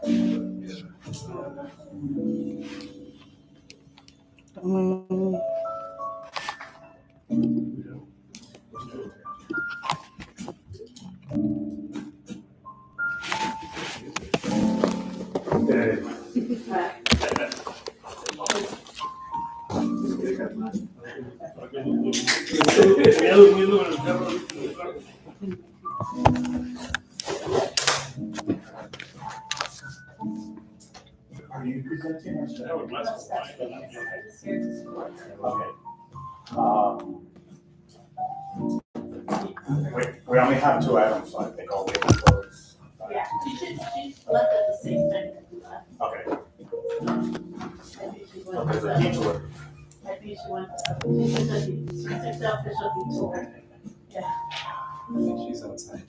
Are you presenting or should I? Okay. We only have 2 items, so I think I'll wait until it's. Yeah, she's left at the same time that we left. Okay. I think she So went. there's a detour. I think she went. She took the official detour. Yeah. I think she's outside.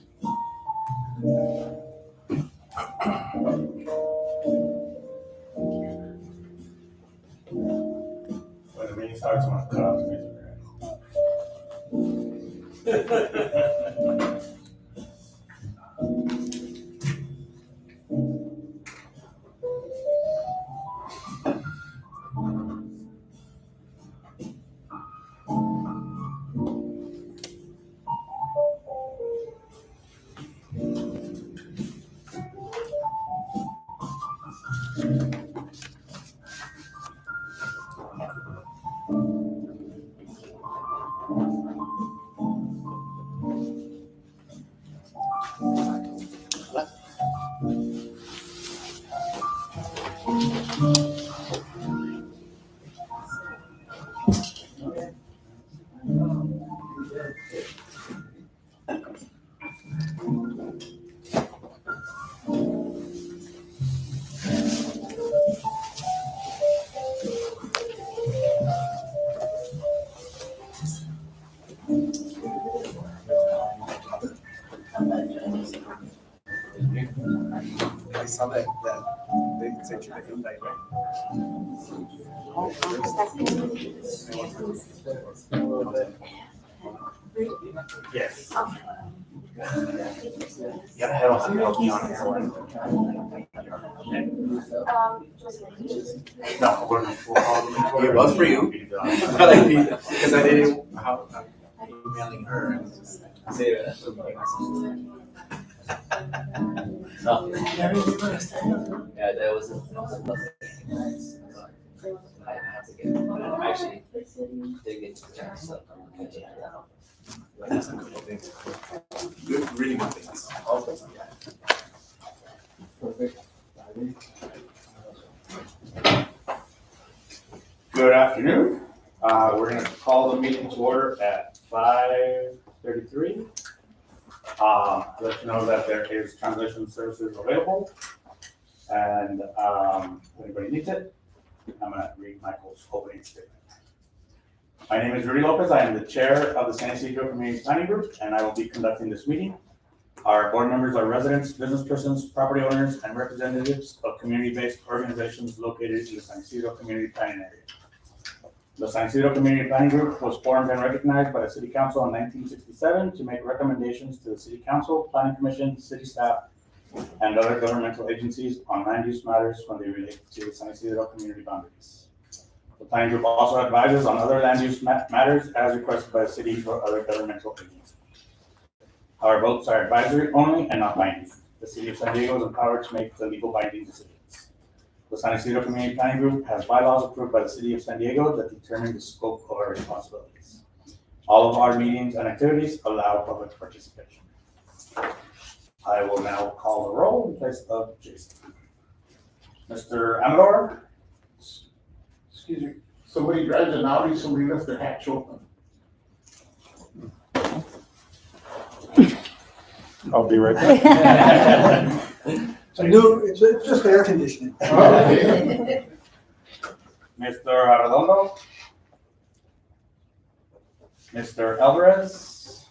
When the meeting starts, I'm gonna cut off the music. I saw that they sent you the invite, right? Yes. Yeah, I don't think I'll be on here. No, we'll call them. It was for you. Because I didn't, how, I'm emailing her and just say that. No. Yeah, that was a I have to get it. But I'm actually digging into the stuff. I'm catching it now. That's a couple things. Good, really good things. Perfect. Good afternoon. We're going to call the meeting to order at 5:33. Let you know that there is translation services available, and if anybody needs it, I'm going to read Michael's opening statement. My name is Rudy Lopez. I am the chair of the San Ysidro Community Planning Group, and I will be conducting this meeting. Our board members are residents, business persons, property owners, and representatives of community-based organizations located in the San Ysidro Community Planning Area. The San Ysidro Community Planning Group was formed and recognized by the City Council in 1967 to make recommendations to the City Council, Planning Commission, City staff, and other governmental agencies on land use matters when they relate to the San Ysidro community boundaries. The Planning Group also advises on other land use matters as requested by the City or other governmental agencies. Our votes are advisory only and not binding. The City of San Diego is empowered to make the legal binding decisions. The San Ysidro Community Planning Group has bylaws approved by the City of San Diego that determine the scope of our responsibilities. All of our meetings and activities allow public participation. I will now call the roll in place of Jason. Mr. Amador? Excuse me, somebody drives an Audi, somebody left their hatch open. I'll be right back. It's just air conditioning. Mr. Arredondo? Mr. Alvarez?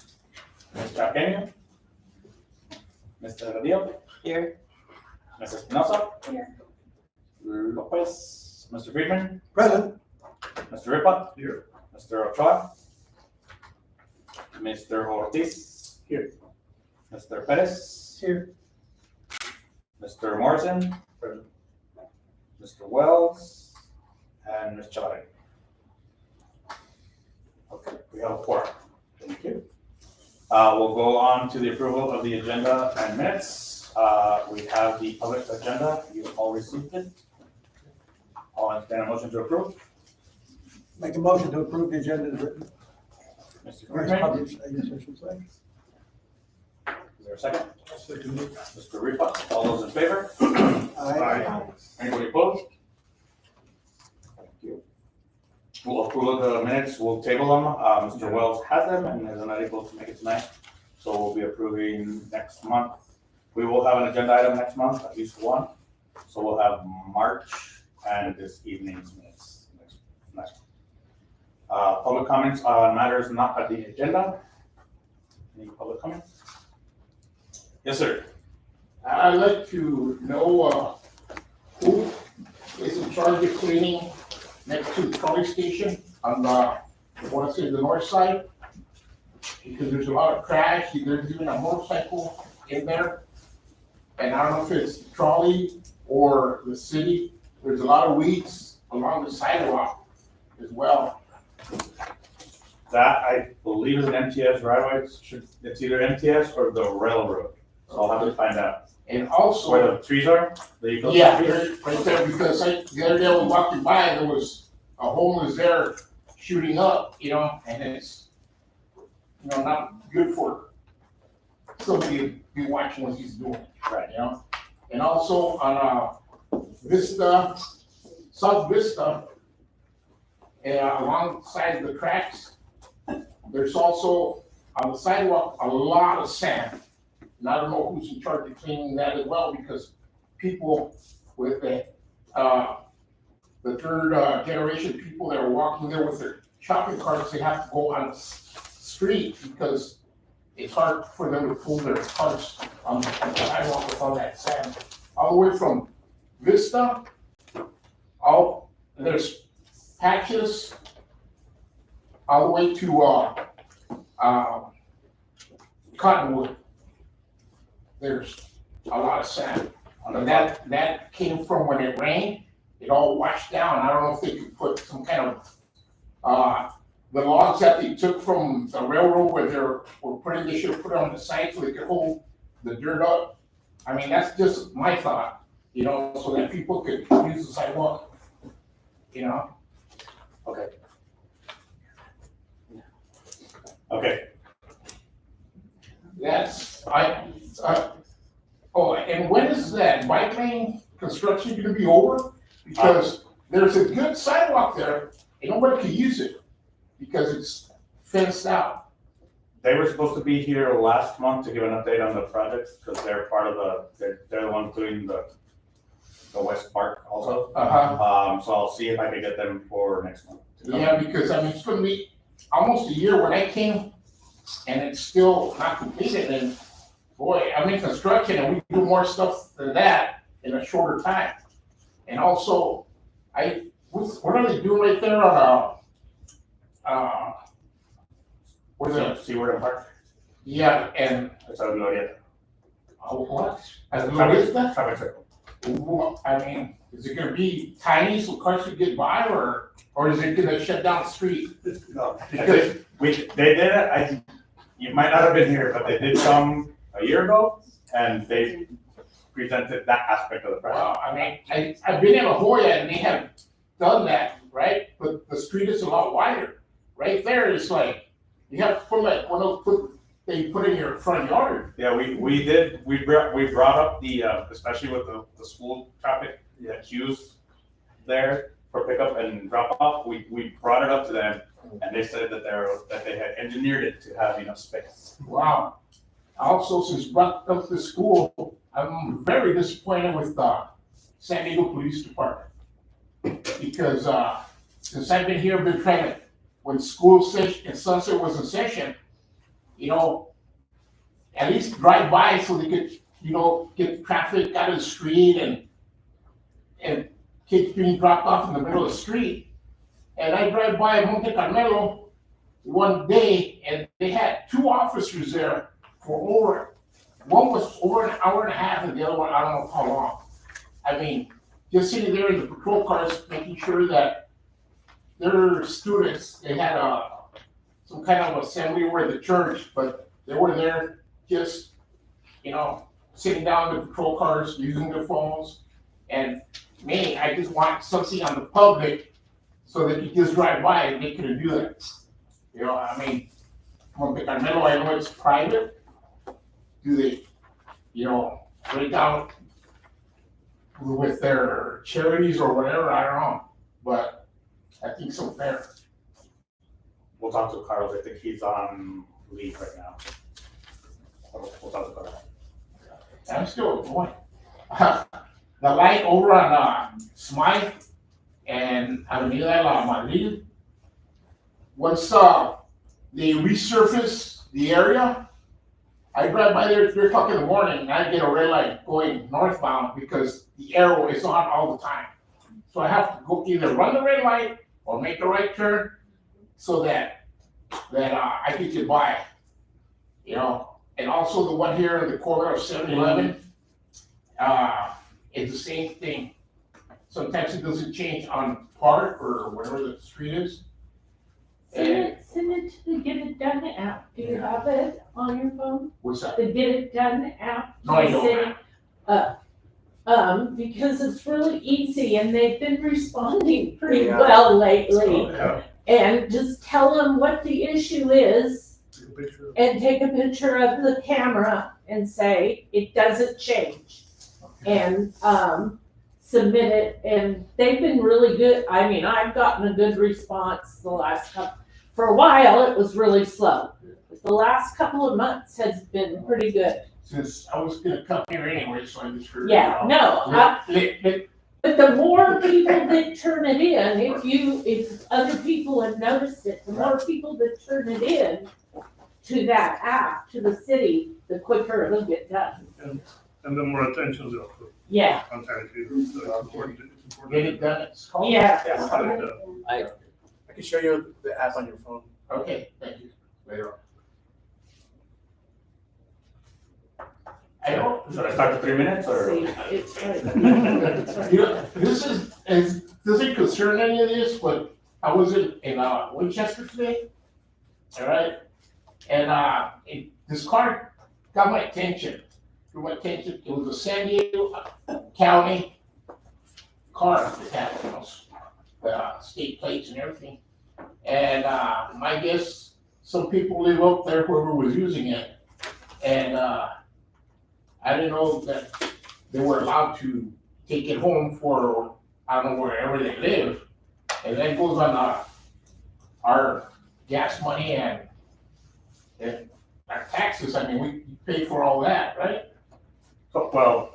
Mr. Arqueño? Mr. Radillo? Here. Mr. Espinosa? Here. Lopez? Mr. Friedman? Present. Mr. Ripa? Here. Mr. Ochoa? Mr. Ortiz? Here. Mr. Perez? Here. Mr. Morrison, present. Mr. Wells, and Ms. Chavez. Okay, we have a quorum. Thank you. We'll go on to the approval of the agenda and minutes. We have the public agenda. You've all received it. I'll entertain a motion to approve. Make a motion to approve the agenda as written. Mr. Or as Green, published, I guess I should say. is there a second? Second. Mr. Ripa, all those in favor? Aye. Anybody opposed? Thank you. We'll approve the minutes, we'll table them. Mr. Wells has them and is not able to make it tonight. So we'll be approving next month. We will have an agenda item next month, at least one. So we'll have March and this evening's minutes next. Public comments on matters not at the agenda. Any public comments? Yes, sir. I'd like to know, who is in charge of cleaning next to the trolley station on the, I want to say the north side? Because there's a lot of trash, there's even a motorcycle in there. And I don't know if it's the trolley or the city, there's a lot of weeds along the sidewalk as well. That I believe is an MTS right away. It's either MTS or the railroad. So I'll have to find out. And also. Where the trees are? The eucalyptus Yeah, trees? right there, because the other day I was walking by, there was a homeless there shooting up, and it's, not good for somebody to be watching what he's doing, Right. And also on, Vista, South Vista, alongside the tracks, there's also on the sidewalk, a lot of sand. And I don't know who's in charge of cleaning that as well, because people with the third generation people that are walking there with their shopping carts, they have to go on the street because it's hard for them to pull their carts on the sidewalk with all that sand. All the way from Vista, there's patches all the way to Cottonwood. There's a lot of sand. And that came from when it rained, it all washed down. I don't know if they could put some kind of, the logs that they took from the railroad where they should have put it on the side so they could hold the dirt up. I mean, that's just my thought, so that people could use the sidewalk, Okay. Okay. And when is that bike lane construction gonna be over? Because there's a good sidewalk there, and nobody can use it, because it's fenced out. They were supposed to be here last month to give an update on the projects, because they're part of they're the ones doing the West Park also. So I'll see if I can get them for next month. Yeah, because it's gonna be almost a year when I came, and it's still not completed, and boy, I'm in construction and we do more stuff than that in a shorter time. And also, what are they doing right there on where's it? Seaward and Park. Yeah, and That's how we know yet. what? As a Marista? Traffic circle. I mean, is it gonna be tiny so cars can get by, or is it gonna shut down the street? No, Because they did it. You might not have been here, but they did come a year ago, and they presented that aspect of the project. wow, I mean, I've been in La Jolla and they have done that, right? But the street is a lot wider. Right there, it's like, you have to put like one of those they put in your front yard. Yeah, we brought up the, especially with the school traffic, the queues there for pickup and drop off, we brought it up to them, and they said that they had engineered it to have enough space. Wow. Also, since brought up the school, I'm very disappointed with San Diego Police Department. Because since I've been here, I've been trying to, when school session and Sunset was in session, at least drive by so they could, get traffic out of the street and kids being dropped off in the middle of the street. And I drive by Monte Carmelo one day and they had 2 officers there for over one was over an hour and a half and the other one, I don't know how long. I mean, just sitting there in the patrol cars, making sure that their students, they had some kind of assembly over at the church, but they were there just, sitting down in the patrol cars, using their phones. And me, I just want something on the public so they could just drive by and they couldn't do that. I mean, Monte Carmelo, I know it's private. Do they, break out with their charities or whatever? I don't know. But I think so fair. We'll talk to Carlos. I think he's on leave right now. We'll talk to Carlos. I'm still going. The light over on Smythe and Avenida La Madrid, once they resurface the area, I drive by there at 3 o'clock in the morning and I get a red light going northbound because the arrow is on all the time. So I have to go either run the red light or make a right turn so that I can get by. And also the one here in the corner of 7-Eleven, it's the same thing. Sometimes it doesn't change on Park or whatever the street is. Send it to the Get It Done app. Do you have it on your phone? What's that? The Get It Done app? No, I don't. Because it's really easy and they've been responding pretty Yeah. well lately. Yeah. And just tell them what the issue is and take a picture of the camera and say, it doesn't change. And, submit it, and they've been really good. I mean, I've gotten a good response the last couple, for a while, it was really slow. But the last couple of months has been pretty good. Since I was gonna come here anyway, so I just heard. Yeah, no, but the more people that turn it in, if other people have noticed it, the more people that turn it in to that app, to the city, the quicker it'll get done. And the more attention they'll put Yeah, on time to, so it's important. It's important. Get it done, it's called? yeah. I can show you the app on your phone. Okay, thank you. Later on. I don't, Should I start with 3 minutes or? See, it's right. It's right. this doesn't concern any of this, but I was in Winchester today, all right? And this car got my attention. Drew my attention. It was a San Diego County car that had state plates and everything. And I guess some people live up there, whoever was using it. And I didn't know that they were allowed to take it home for, I don't know, wherever they live. And that goes on our gas money and our taxes. I mean, we pay for all that, right? Well,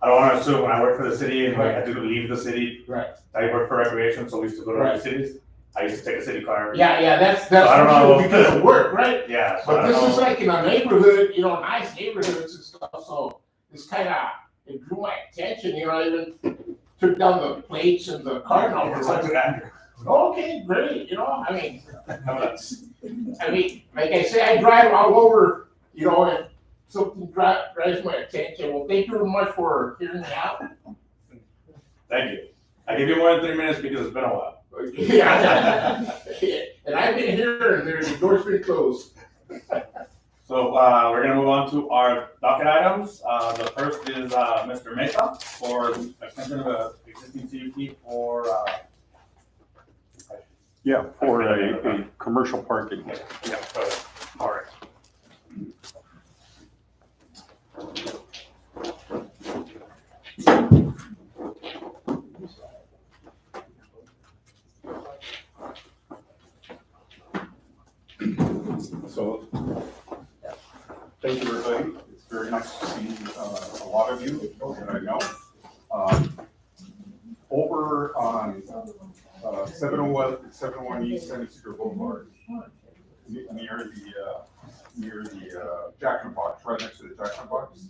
I don't want to assume when I worked for the city and I had to leave the city. Right. I worked for recreation, so we used to go to Right. other cities. I used to take a city car. Yeah, that's I don't know. because of work, right? Yeah. So I But don't this know. is like in a neighborhood, nice neighborhoods and stuff, so it's it drew my attention, I even took down the plates and the car numbers. It's like to Andrew. Okay, great, I mean, like I say, I drive all over, and something drives my attention. Well, thank you very much for hearing me out. Thank you. I give you more than 3 minutes because it's been a while. Yeah. And I've been here and the door's been closed. So we're gonna move on to our docket items. The first is Mr. Mesa for extension of a existing CUP for. Yeah, for a commercial parking. Yeah, so, all right. So, thank you, everybody. It's very nice to see a lot of you that I know. Over on 701 East San Ysidro Boulevard, near the Jack in the Box, right next to the Jack in the Box,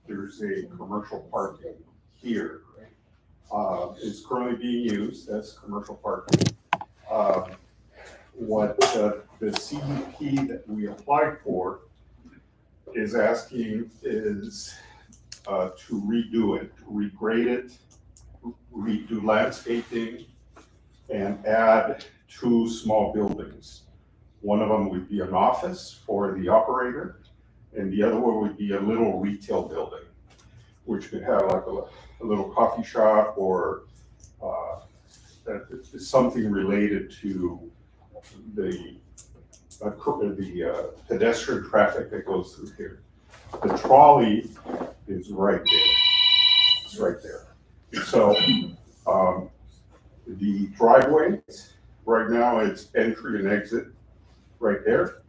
there's a commercial parking here. It's currently being used as commercial parking. What the CUP that we applied for is asking is to redo it, regrade it, redo landscaping, and add 2 small buildings. One of them would be an office for the operator, and the other one would be a little retail building, which could have like a little coffee shop or something related to the pedestrian traffic that goes through here. The trolley is right there. It's right there. So the driveway, right now it's entry and exit right there,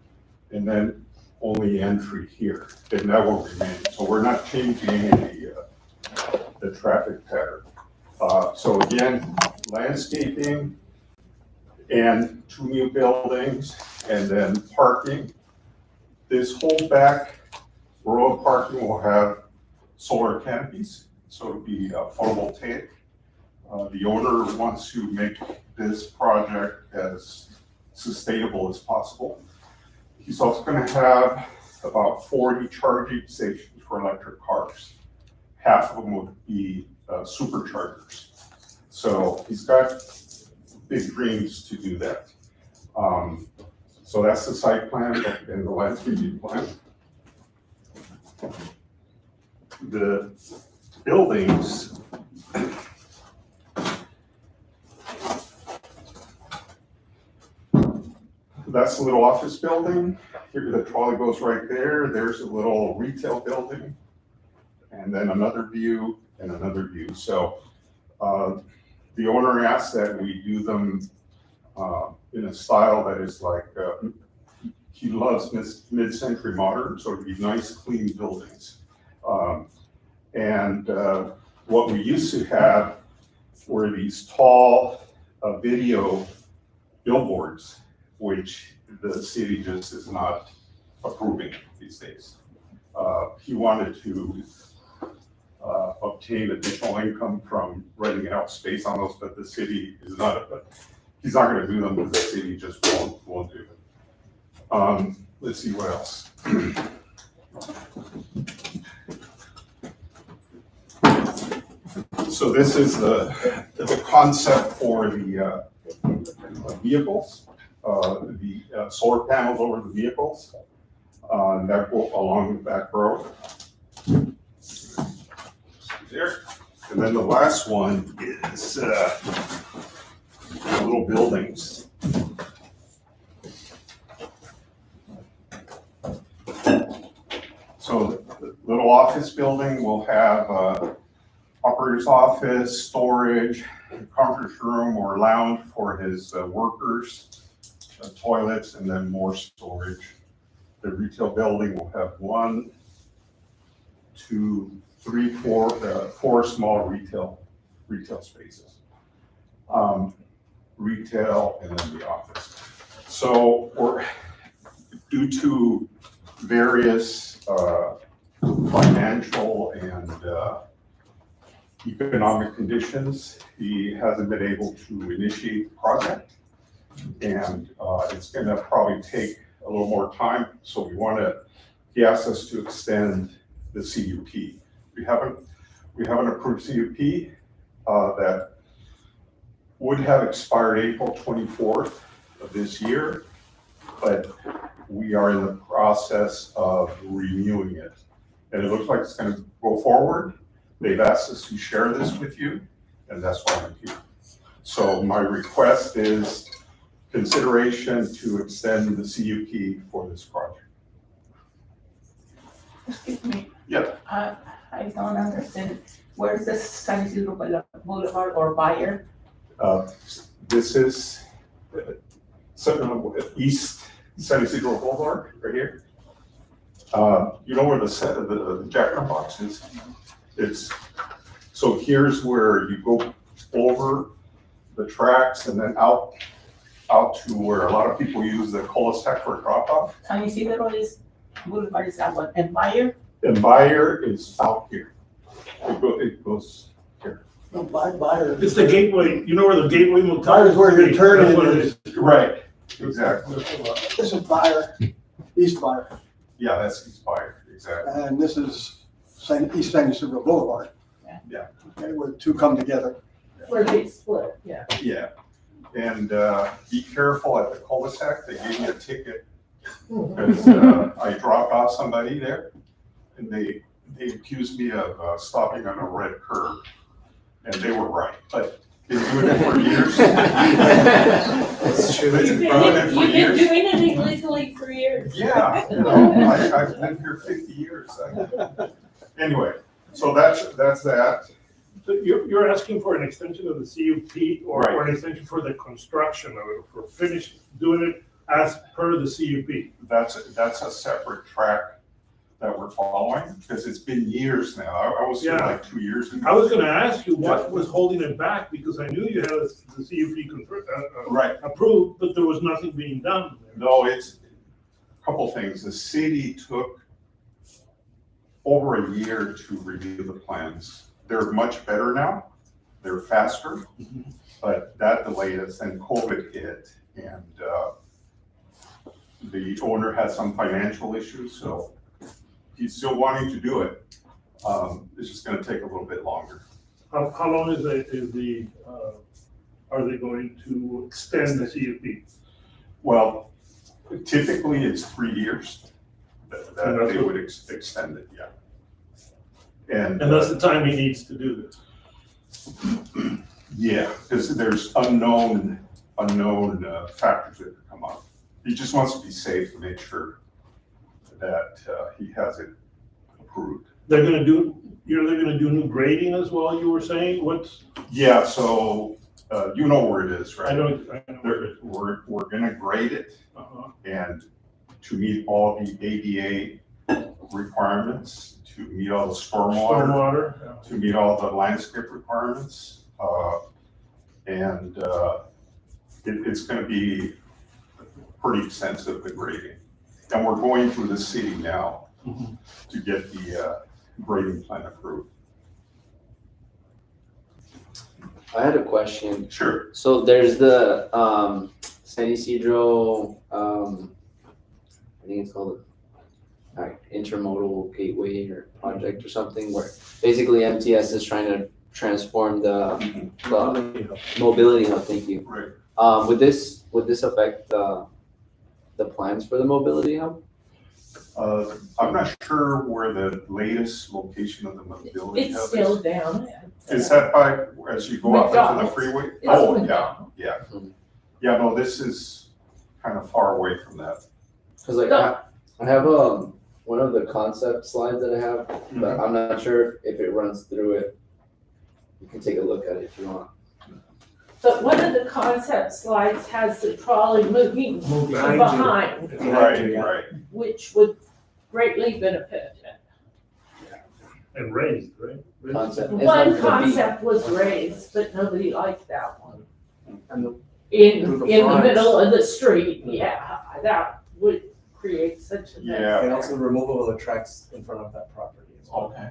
and then only entry here, and that will remain. So we're not changing any of the traffic pattern. So again, landscaping and 2 new buildings, and then parking. This whole back row of parking will have solar canopies, so it'll be photovoltaic. The owner wants to make this project as sustainable as possible. He's also going to have about 40 charging stations for electric cars. Half of them would be superchargers. So he's got big dreams to do that. So that's the site plan and the landscaping plan. The buildings, that's a little office building. Here, the trolley goes right there. There's a little retail building, and then another view and another view. So the owner asked that we do them in a style that is like, he loves mid-century modern, so it'd be nice, clean buildings. And what we used to have were these tall video billboards, which the city just is not approving these days. He wanted to obtain additional income from renting out space on those, but the city is not, he's not gonna do them, but the city just won't do it. Let's see what else. So this is the concept for the vehicles, the solar panels over the vehicles that go along the back road. There. And then the last one is little buildings. So the little office building will have operator's office, storage, conference room or lounge for his workers, toilets, and then more storage. The retail building will have 1, 2, 3, 4 small retail spaces. Retail and then the office. So we're, due to various financial and economic conditions, he hasn't been able to initiate the project. And it's gonna probably take a little more time. So he asked us to extend the CUP. We have an approved CUP that would have expired April 24th of this year, but we are in the process of renewing it. And it looks like it's gonna go forward. They've asked us to share this with you, and that's why I'm here. So my request is consideration to extend the CUP for this project. Excuse me. Yeah. I don't understand. Where's the San Ysidro Boulevard or buyer? This is East San Ysidro Boulevard, right here. You know where the Jack in the Box is? So here's where you go over the tracks and then out to where a lot of people use the cul-de-sac for drop off. San Ysidro Boulevard is that one, and buyer? And Buyer is out here. It goes here. No, buyer. It's the gateway, you know where the gateway motel? Buyer is where you're turning. That's what it is. Right, exactly. This is buyer, east buyer. Yeah, that's East Buyer, exactly. And this is East San Ysidro Boulevard. Yeah. Okay, where the two come together. Where they split, yeah. Yeah, and be careful at the cul-de-sac, they gave me a ticket because I dropped off somebody there and they accused me of stopping on a red curb. And they were right, but been doing it for years. It's true. Been You've doing been, it for you've been years. doing it illegally for years. Yeah, no, I've been here 50 years. Anyway, so that's that. So you're asking for an extension of the CUP or Right. an extension for the construction of it, for finish doing it as per the CUP? That's a separate track that we're following, because it's been years now. I was here Yeah. like 2 years ago. I was gonna ask you what was holding it back, because I knew you had the CUP Right, approved, but there was nothing being done. no, it's a couple things. The city took over a year to review the plans. They're much better now, they're faster, but that delayed us, and COVID hit, and the owner had some financial issues, so he's still wanting to do it. It's just gonna take a little bit longer. How long are they going to extend the CUP? Well, typically it's 3 years that they would extend it, yeah. And And that's the time he needs to do this. yeah, because there's unknown factors that could come up. He just wants to be safe to make sure that he has it approved. They're gonna do new grading as well, you were saying? What's, Yeah, so you know where it is, I right? know where it is. We're gonna grade it, Uh-huh. and to meet all the ADA requirements, to meet all the stormwater, Stormwater, yeah. to meet all the landscape requirements, and it's gonna be pretty extensive, the grading. And we're going through the city now Mhm. to get the grading plan approved. I had a question. Sure. So there's the San Ysidro, I think it's called intermodal gateway or project or something, where basically MTS is trying to transform the mobility hub. Thank you. Right. Would this affect the plans for the mobility hub? I'm not sure where the latest location of the mobility It's hub still is. down. Is that by, as you go up into the McDonald's. freeway? It's Oh, yeah, McDonald's. yeah. Mhm. Yeah, no, this is kind of far away from that. Cause like I have one of the concept slides that I have, but I'm not sure if it runs through it. You can take a look at it if you want. But one of the concept slides has the trolley moving behind, Right, right. which would greatly benefit it. And raised, right? Raised. Concept. It's One not the concept was raised, but nobody liked that one. And the- In Through the the front. middle of the street, yeah, that would create such a mess. Yeah. And also the removal of the tracks in front of that property as well. Okay.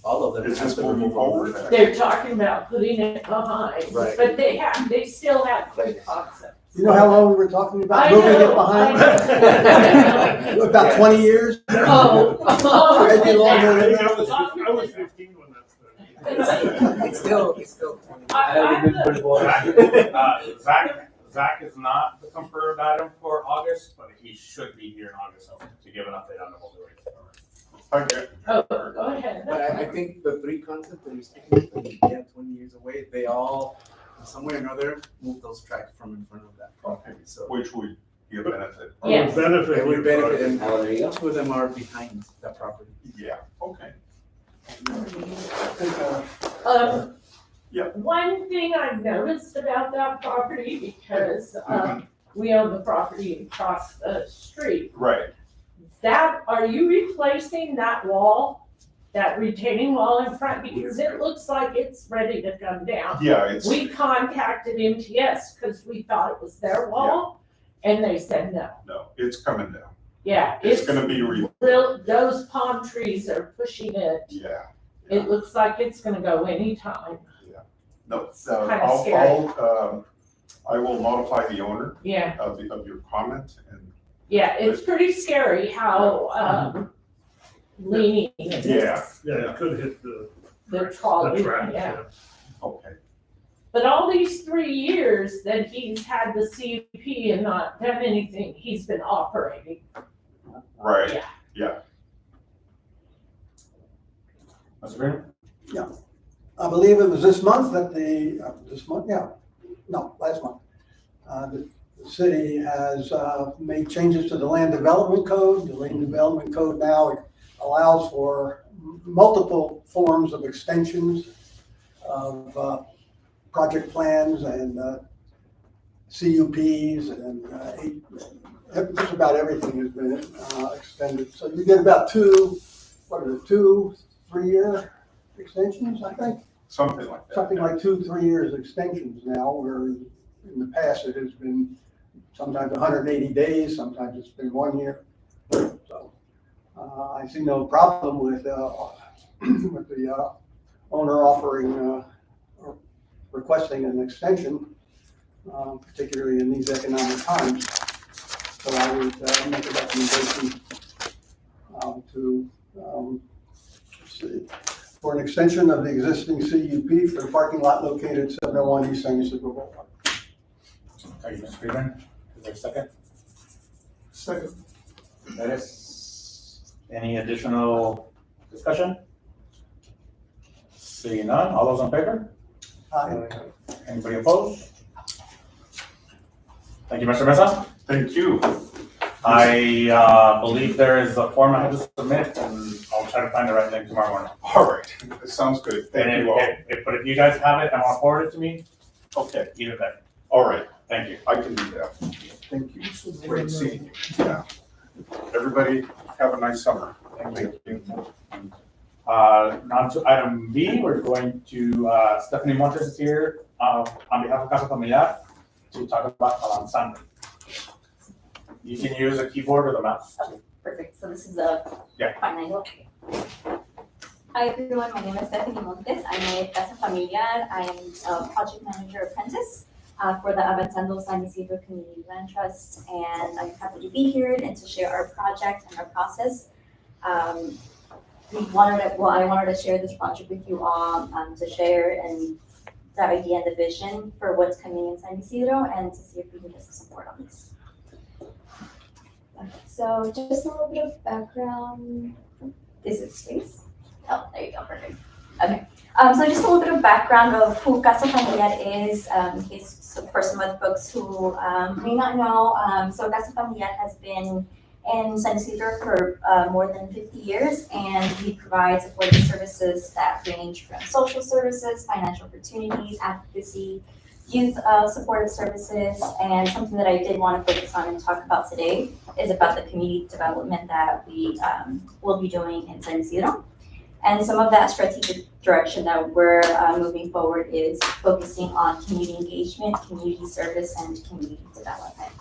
All of them. Is have this to moving remove all forward? the tracks. They're talking about putting it behind, Right. but they still have three concepts. You know how long we were talking about I moving it know, behind? I know. About 20 years? Oh, Maybe longer than I was 15 when that started. It's still 20. Zach is not the confirmed item for August, but he should be here in August to give an update on the mobility. Okay. Oh, go ahead. But I think the three concepts that you're speaking of, yeah, 20 years away, they all, in some way or another, move those tracks from in front of that property. So Which would be a benefit. Yes. Benefit. it would benefit, and Oh, there you go. two of them are behind that property. Yeah, okay. Yeah. One thing I've noticed about that property, because, we own the property across the street, Right. are you replacing that wall, that retaining wall in front? Because it looks like it's ready to come down. Yeah, it's, We contacted MTS because we thought it was their wall, and they said no. no, it's coming down. Yeah, It's gonna be, those palm trees are pushing it. yeah. It looks like it's gonna go anytime. No, kinda scary. I will notify the owner Yeah, of your comment, and yeah, it's pretty scary how, leaning Yeah, Yeah, it could hit the trolley, track, yeah. okay. But all these 3 years that he's had the CUP and not done anything, he's been operating. Right, Mr. Green? I believe it was this month that this month, last month. The city has made changes to the land development code. The land development code now allows for multiple forms of extensions of project plans and CUPs and just about everything has been extended. So you get about 3-year extensions, I think. something like that. Something like 2-3 years extensions now, where in the past it has been sometimes 180 days, sometimes it's been 1 year. So I see no problem with the owner offering or requesting an extension, particularly in these economic times. So I would make a recommendation let's see, for an extension of the existing CUP for the parking lot located at 701 East San Ysidro Boulevard. Thank you, Mr. Freeman. Is there a second? Second. Any additional discussion? Seeing none, all those in favor? Anybody opposed? Thank you, Mr. Mesa. Thank you. I believe there is a form I have to submit, and I'll try to find the right link tomorrow morning. All right, that sounds good. And Thank you all. but if you guys have it and want to forward it to me, Okay, either better. all right, Thank you. I can do that. Thank you. Great seeing you. Yeah. Everybody have a nice summer. Thank you. On to item B, we're going to, Stephanie Montes is here, on behalf of Casa Familiar to talk about Avanzando. You can use a keyboard or the mouse. Perfect, so this is a Yeah. fine angle. Hi everyone, my name is Stephanie Montes. I'm with Casa Familiar. I'm a project manager apprentice for the Avanzando San Ysidro Community Land Trust, and I'm happy to be here and to share our project and our process. I wanted to share this project with you all to share and the idea and the vision for what's coming in San Ysidro and to see if we can get some support on this. Okay, so just a little bit of background. Is it space? Oh, there you go, perfect. Okay, so just a little bit of background of who Casa Familiar is, in case for some of the folks who may not know. So Casa Familiar has been in San Ysidro for more than 50 years, and we provide supportive services that range from social services, financial opportunities, advocacy, youth supportive services, and something that I did want to focus on and talk about today is about the community development that we will be doing in San Ysidro. And some of that strategic direction that we're moving forward is focusing on community engagement, community service, and community development.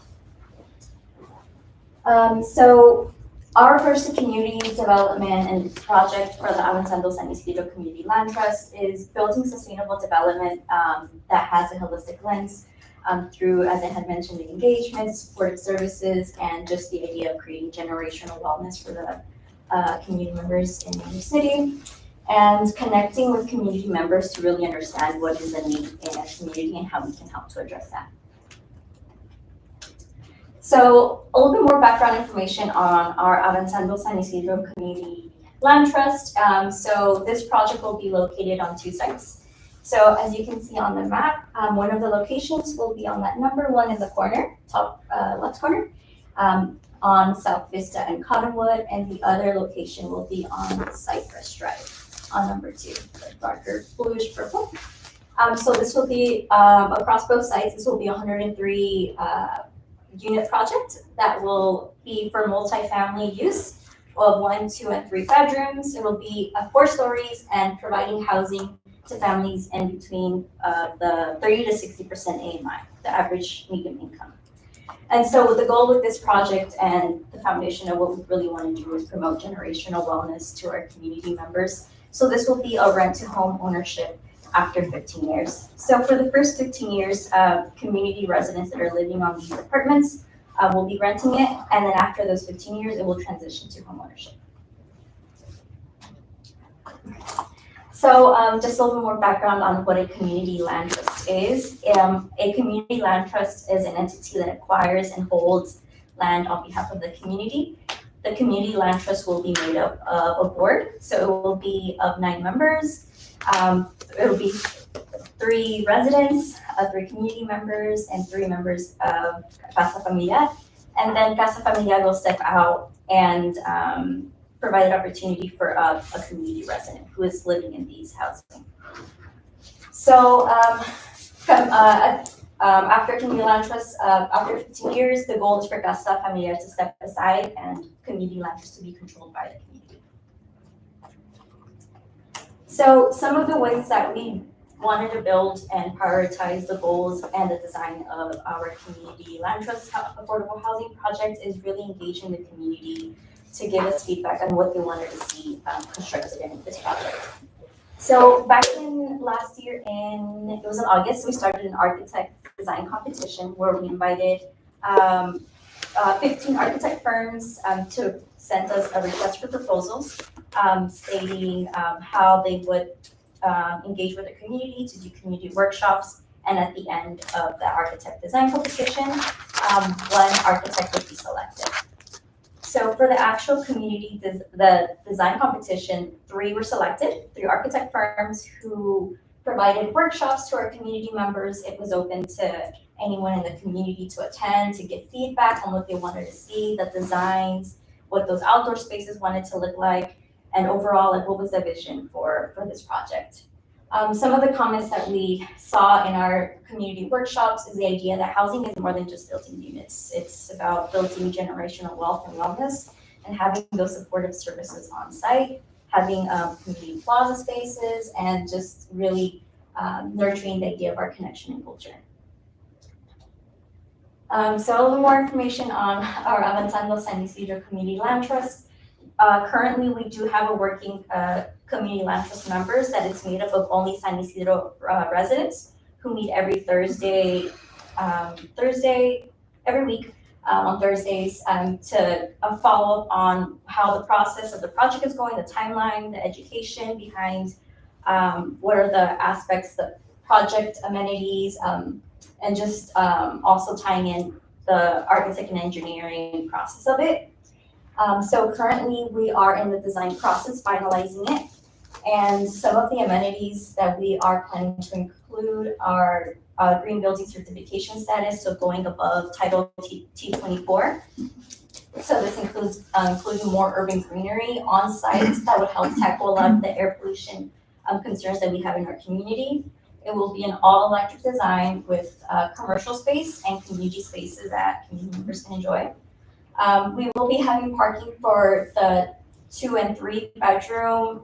So our first community development and project for the Avanzando San Ysidro Community Land Trust is building sustainable development that has a holistic lens through, as I had mentioned, the engagement, supportive services, and just the idea of creating generational wellness for the community members in the city, and connecting with community members to really understand what is the need in a community and how we can help to address that. So a little bit more background information on our Avanzando San Ysidro Community Land Trust. So this project will be located on 2 sites. So as you can see on the map, one of the locations will be on that number 1 in the corner, top left corner, on South Vista and Cottonwood, and the other location will be on Cypress Drive on number 2, the darker bluish purple. So this will be across both sites. This will be 103 unit project that will be for multifamily use of 1, 2, and 3 bedrooms. It will be 4 stories and providing housing to families in between the 30 to 60% AMI, the average median income. And so the goal with this project and the foundation of what we really want to do is promote generational wellness to our community members. So this will be a rent to home ownership after 15 years. So for the first 15 years, community residents that are living on these apartments will be renting it, and then after those 15 years, it will transition to home ownership. So just a little more background on what a community land trust is. A community land trust is an entity that acquires and holds land on behalf of the community. The community land trust will be made up of a board, so it will be of 9 members. It will be 3 residents, 3 community members, and 3 members of Casa Familiar. And then Casa Familiar will step out and provide an opportunity for a community resident who is living in these housing. So after community land trust, after 15 years, the goal is for Casa Familiar to step aside and community land trust to be controlled by the community. So some of the ways that we wanted to build and prioritize the goals and the design of our community land trust affordable housing project is really engaging the community to give us feedback on what they wanted to see constructed in this project. So back in last year, it was in August, we started an architect design competition where we invited 15 architect firms to send us a request for proposals stating how they would engage with the community to do community workshops, and at the end of the architect design competition, 1 architect would be selected. So for the actual community, the design competition, 3 were selected, 3 architect firms who provided workshops to our community members. It was open to anyone in the community to attend, to get feedback on what they wanted to see, the designs, what those outdoor spaces wanted to look like, and overall, like, what was the vision for this project. Some of the comments that we saw in our community workshops is the idea that housing is more than just building units. It's about building generational wealth and wellness and having those supportive services on site, having community plaza spaces, and just really nurturing the idea of our connection and culture. So a little more information on our Avanzando San Ysidro Community Land Trust. Currently, we do have a working community land trust members that it's made up of only San Ysidro residents who meet every Thursday every week on Thursdays to follow up on how the process of the project is going, the timeline, the education behind what are the aspects, the project amenities, and just also tying in the architect and engineering process of it. So currently we are in the design process, finalizing it. And some of the amenities that we are planning to include are green building certification status, so going above Title T24. So this includes including more urban greenery on site that would help tackle a lot of the air pollution concerns that we have in our community. It will be an all-electric design with commercial space and community spaces that community members can enjoy. We will be having parking for the 2 and 3 bedroom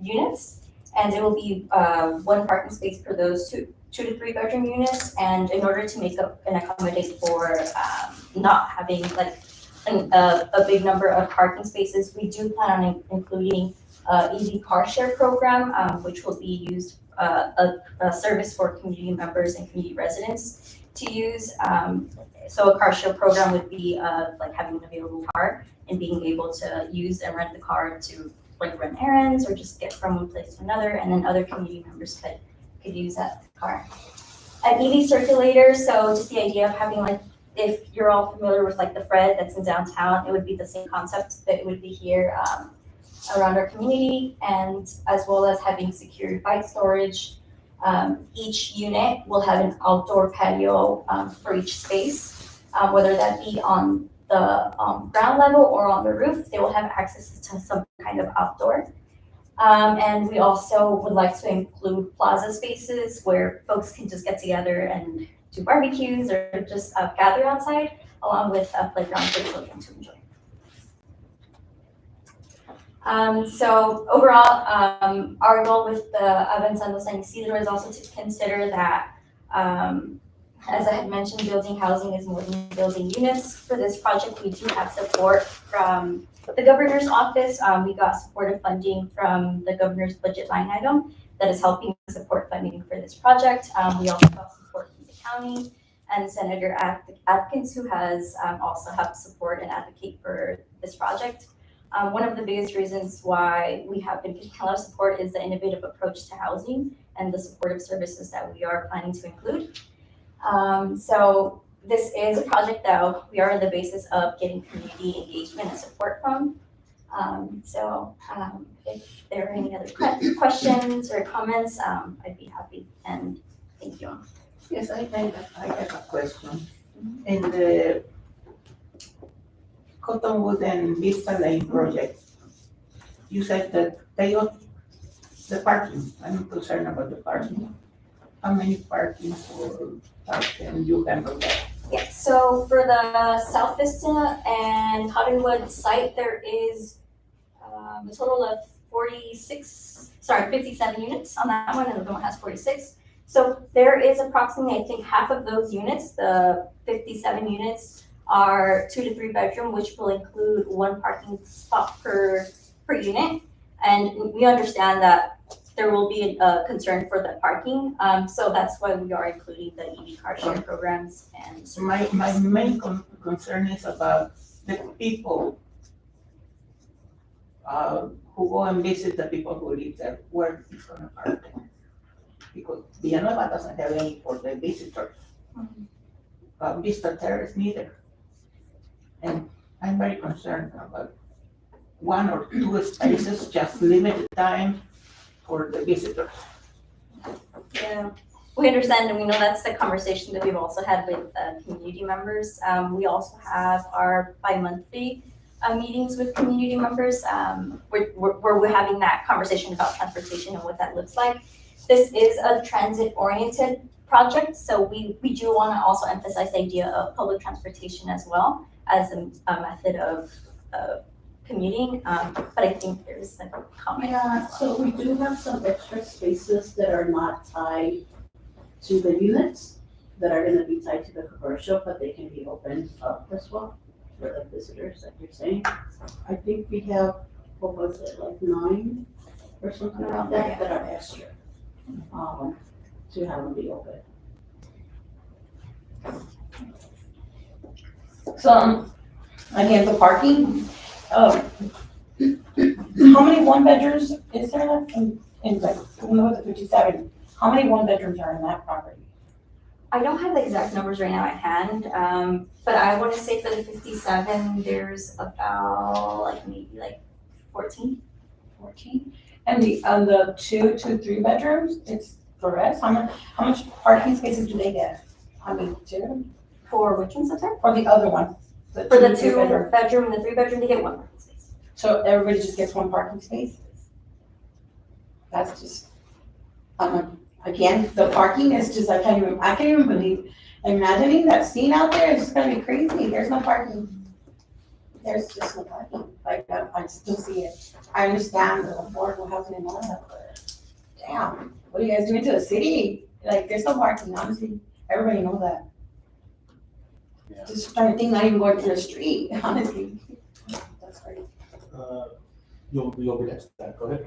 units, and it will be 1 parking space for those 2 to 3 bedroom units. And in order to make up and accommodate for not having like a big number of parking spaces, we do plan on including EV car share program, which will be used a service for community members and community residents to use. So a car share program would be like having an available car and being able to use and rent the car to like run errands or just get from one place to another, and then other community members could use that car. An EV circulator, so just the idea of having like, if you're all familiar with like the Fred that's in downtown, it would be the same concept that it would be here around our community, and as well as having secured bike storage. Each unit will have an outdoor patio for each space, whether that be on the ground level or on the roof. They will have access to some kind of outdoor. And we also would like to include plaza spaces where folks can just get together and do barbecues or just gather outside, along with a playground for children to enjoy. So overall, our goal with the Avanzando San Ysidro is also to consider that, as I had mentioned, building housing is more than building units. For this project, we do have support from the governor's office. We got supportive funding from the governor's budget line item that is helping support funding for this project. We also got support from the county and Senator Atkins, who has also helped support and advocate for this project. One of the biggest reasons why we have been getting a lot of support is the innovative approach to housing and the supportive services that we are planning to include. So this is a project that we are on the basis of getting community engagement and support from. If there are any other questions or comments, I'd be happy, and thank you. Yes, I have a question. In the Cottonwood and Vista Lane project, you said that they got the parking. I'm concerned about the parking. How many parking for can you handle that? Yeah, so for the South Vista and Cottonwood site, there is a total of 57 units on that one, and the other one has 46. So there is approximately, I think, half of those units, the 57 units, are 2 to 3 bedroom, which will include 1 parking spot per unit. And we understand that there will be a concern for the parking, so that's why we are including the EV car share programs. And So my main concern is about the people who go and visit the people who live there, where it's gonna park. Because Villanueva doesn't have any for the visitors. Vista Terrace neither. And I'm very concerned about 1 or 2 spaces, just limited time for the visitors. yeah, we understand, and we know that's the conversation that we've also had with community members. We also have our bi-monthly meetings with community members, where we're having that conversation about transportation and what that looks like. This is a transit-oriented project, so we do want to also emphasize the idea of public transportation as well as a method of commuting, but I think there's a comment. Yeah, so we do have some extra spaces that are not tied to the units, that are gonna be tied to the commercial, but they can be opened up as well for the visitors, like you're saying. I think we have, what was it, like 9 or something around that are extra, to have them be open. So, again, the parking, how many 1-bedrooms is there left in like, with the 57? How many 1-bedrooms are in that property? I don't have the exact numbers right now at hand, but I want to say for the 57, there's about maybe 14. 14? And the 2 to 3 bedrooms, it's the rest? How much parking spaces do they get? 2? For which ones, I'm sorry? For the other one? For the 2 2 bedroom. bedroom and the 3 bedroom, they get 1 parking space. So everybody just gets 1 parking space? That's just, again, the parking is just, I can't even believe, imagining that scene out there is just gonna be crazy. There's no parking. There's just no parking. Like, I still see it. I understand the affordable housing and all that, but damn, what are you guys doing to the city? Like, there's no parking, honestly. Everybody knows that. Yeah. Just trying to think, not even going through the street, honestly. That's great. You'll be next to that, go ahead.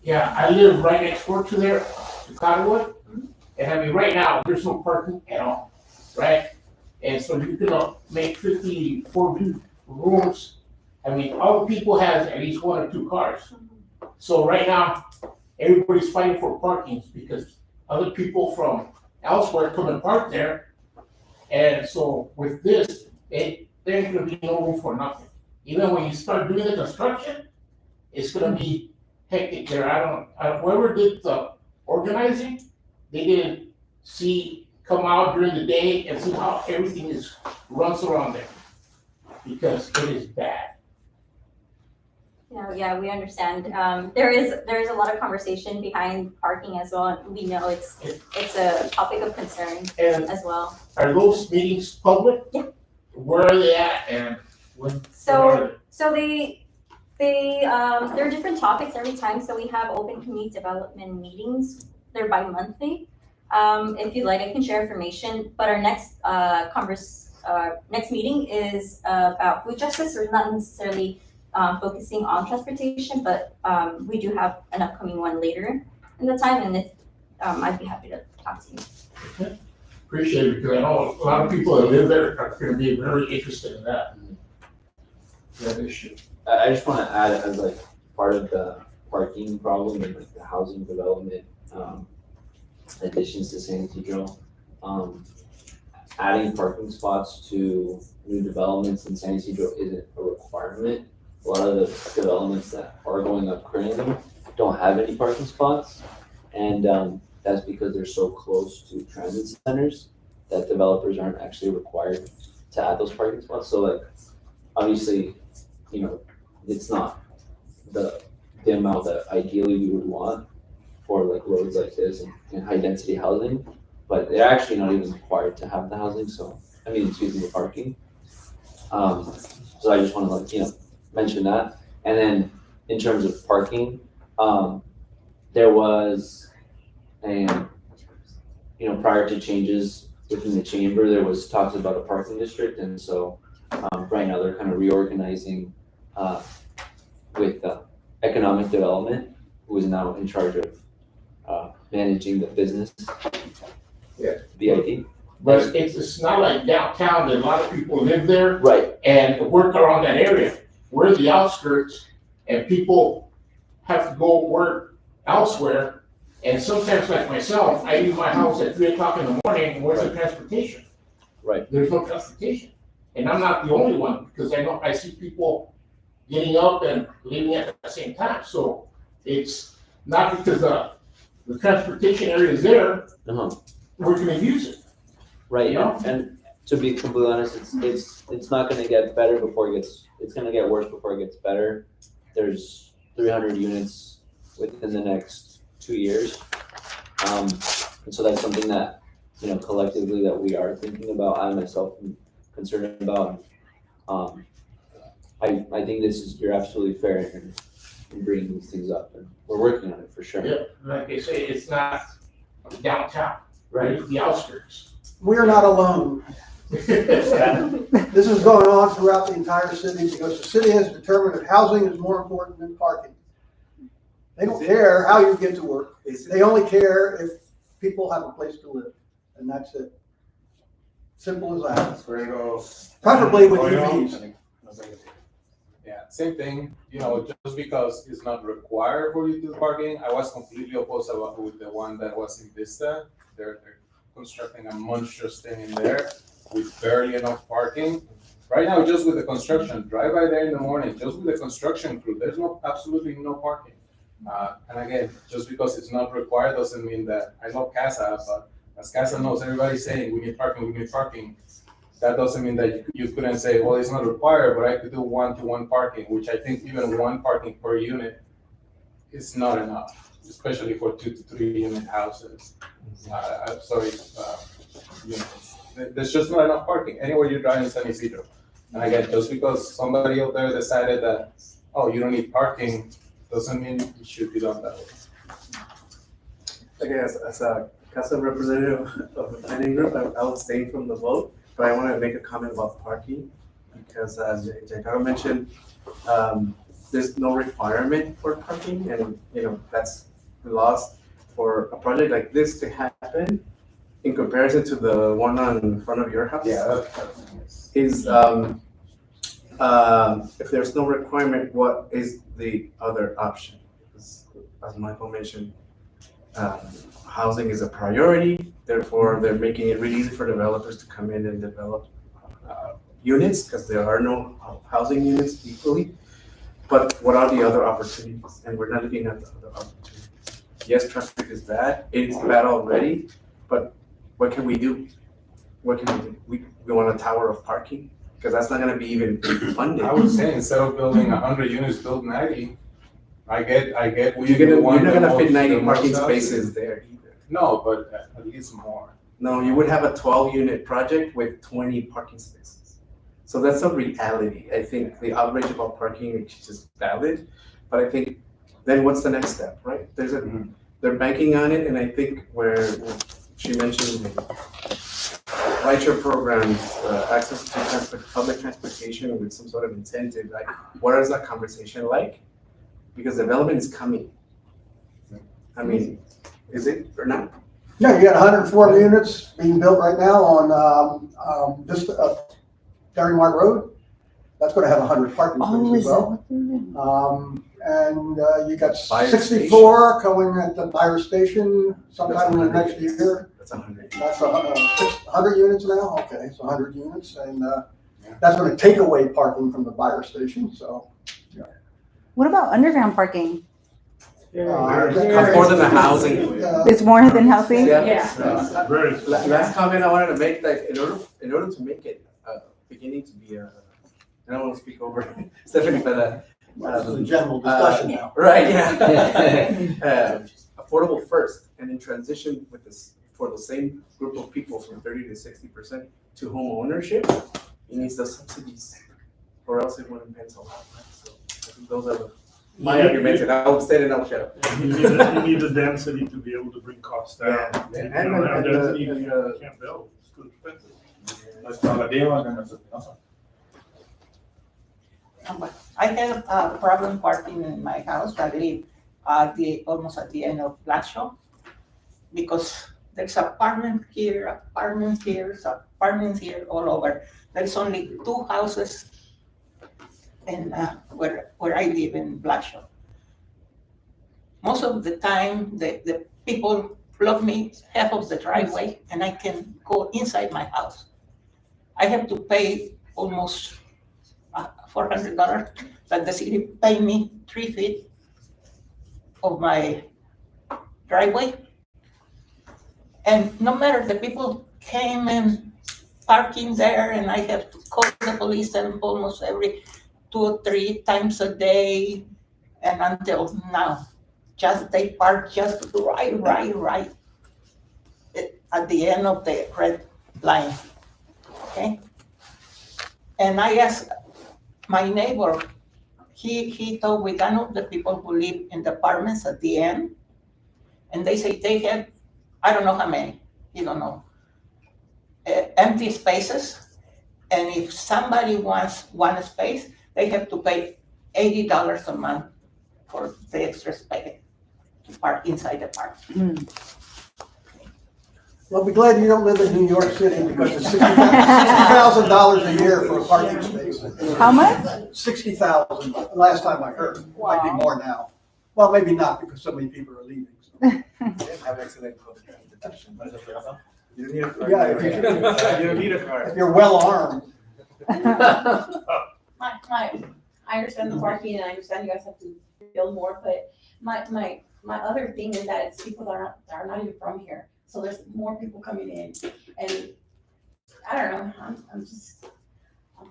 Yeah, I live right next door to there, to Cottonwood, and I mean, right now, there's no parking at all, right? And so you can make 54 rooms. I mean, all the people has at least 1 or 2 cars. So right now, everybody's fighting for parking because other people from elsewhere come and park there. And so with this, there ain't gonna be no room for nothing. Even when you start doing the construction, it's gonna be hectic there. Whoever did the organizing, they didn't come out during the day and see how everything runs around there. Because it is bad. Yeah, we understand. There is a lot of conversation behind parking as well. And we know it's a topic of concern And as well. are those meetings public? Yeah. Where are they at and when? So there are different topics every time. So we have open community development meetings. They're bi-monthly. If you'd like, I can share information. But our next next meeting is about food justice. We're not necessarily focusing on transportation, but we do have an upcoming one later in the time, and if, I'd be happy to talk to you. Okay. Appreciate it, because I know a lot of people that live there are gonna be very interested in that issue. I just wanna add as like part of the parking problem and like the housing development, additions to San Ysidro. Adding parking spots to new developments in San Ysidro isn't a requirement. A lot of the developments that are going up currently don't have any parking spots. And that's because they're so close to transit centers that developers aren't actually required to add those parking spots. So like, obviously, you know, it's not the amount that ideally we would want for like roads like this and high density housing, but they're actually not even required to have the housing, so, I mean, excuse me, the parking. So I just wanna like, you know, mention that. And then in terms of parking, there was prior to changes within the chamber, there was talks about a parking district, and so right now they're kind of reorganizing with economic development, who is now in charge of managing the business. Yeah. BID. But it's not like downtown, that a lot of people live there Right. and work around that area. We're the outskirts and people have to go work elsewhere. And sometimes like myself, I leave my house at 3:00 in the morning, and where's the transportation? Right. There's no transportation. And I'm not the only one, because I see people getting up and leaving at the same time. So it's not because the transportation area is there, we're gonna use it. Right, Yeah. and to be completely honest, it's not gonna get better before it's gonna get worse before it gets better. There's 300 units within the next 2 years. And so that's something that, you know, collectively that we are thinking about, I myself am concerned about. I think you're absolutely fair in bringing these things up, and we're working on it for sure. Yeah, like they say, it's not downtown, Right. it's the outskirts. We're not alone. This is going on throughout the entire city because the city has determined that housing is more important than parking. They don't care how you get to work. They only care if people have a place to live, and that's it. Simple as that. Preferably with EVs. Yeah, same thing, you know, just because it's not required for you to do parking, I was completely opposed with the one that was in Vista. They're constructing a monstrous thing in there with barely enough parking. Right now, just with the construction, drive by there in the morning, just with the construction crew, there's absolutely no parking. And again, just because it's not required doesn't mean that, I love CASA, but as CASA knows, everybody's saying, we need parking. That doesn't mean that you couldn't say, well, it's not required, but I could do 1-to-1 parking, which I think even 1 parking per unit is not enough, especially for 2 to 3 unit houses. I'm sorry, you know, there's just not enough parking anywhere you drive in San Ysidro. And again, just because somebody out there decided that, oh, you don't need parking, doesn't mean it should be done that way. Again, as a CASA representative of the planning group, I'll abstain from the vote, but I want to make a comment about parking, because as Giancarlo mentioned, there's no requirement for parking, and you know that's lost for a project like this to happen in comparison to the one in front of your house. Yeah, Is if there's no requirement, what is the other option? As Michael mentioned, housing is a priority, therefore they're making it really easy for developers to come in and develop units, because there are no housing units equally. But what are the other opportunities? And we're not looking at the other opportunities. Yes, traffic is bad, it's bad already, but what can we do? What can we do? We want a tower of parking, because that's not gonna be even funded. I would say instead of building 100 units, build 90. I get. You're not gonna fit 90 parking spaces there either. No, but at least more. No, you would have a 12-unit project with 20 parking spaces. So that's a reality. I think the outrage about parking is just valid, but I think then what's the next step, right? They're banking on it, and I think where she mentioned rideshare programs, access to public transportation with some sort of incentive, like what is that conversation like? Because development is coming. I mean, is it or not? Yeah, you got 104 units being built right now on Vista, Dairy Mart Road. That's gonna have 100 parking spaces as well. And you got 64 coming at the Byron Station sometime in the next year. That's 100. That's 100 units now, okay, so 100 units, and that's gonna take away parking from the Byron Station, so. What about underground parking? More than the housing. It's more than housing? Yeah. Very. Last comment I wanted to make, like, in order to make it beginning to be and I don't want to speak over Stephanie, but This is a general discussion now. right, yeah. Affordable first, and then transition with this for the same group of people from 30 to 60% to home ownership. It needs the subsidies, or else it wouldn't pencil out. So I think those are my arguments, and I'll state it, I'll shut up. You need the density to be able to bring costs down. Yeah. If you And don't have the- density, and you the- can't build, it's too expensive. I have a problem parking in my house. I live almost at the end of Blackshaw, because there's apartment here, apartments here, all over. There's only 2 houses in where I live in Blackshaw. Most of the time, the people block me half of the driveway, and I can go inside my house. I have to pay almost $400, but the city paid me 3 feet of my driveway. And no matter, the people came and parking there, and I have to call the police and almost every 2 or 3 times a day, and until now, they park just right at the end of the red line, okay? And I asked my neighbor, he told with one of the people who live in the apartments at the end, and they say they have, I don't know how many, you don't know, empty spaces, and if somebody wants one space, they have to pay $80 a month for the extra space to park inside the park. Well, be glad you don't live in New York City, because it's $60,000 a year for a parking space. How much? 60,000, last time I heard. Might be more now. Well, maybe not, because so many people are leaving. So. Have excellent public transportation. You don't need a car. Yeah, if you- You don't need a car. If you're well armed. I understand the parking, and I understand you guys have to build more, but my other thing is that it's people that are not even from here. So there's more people coming in, and I don't know, I'm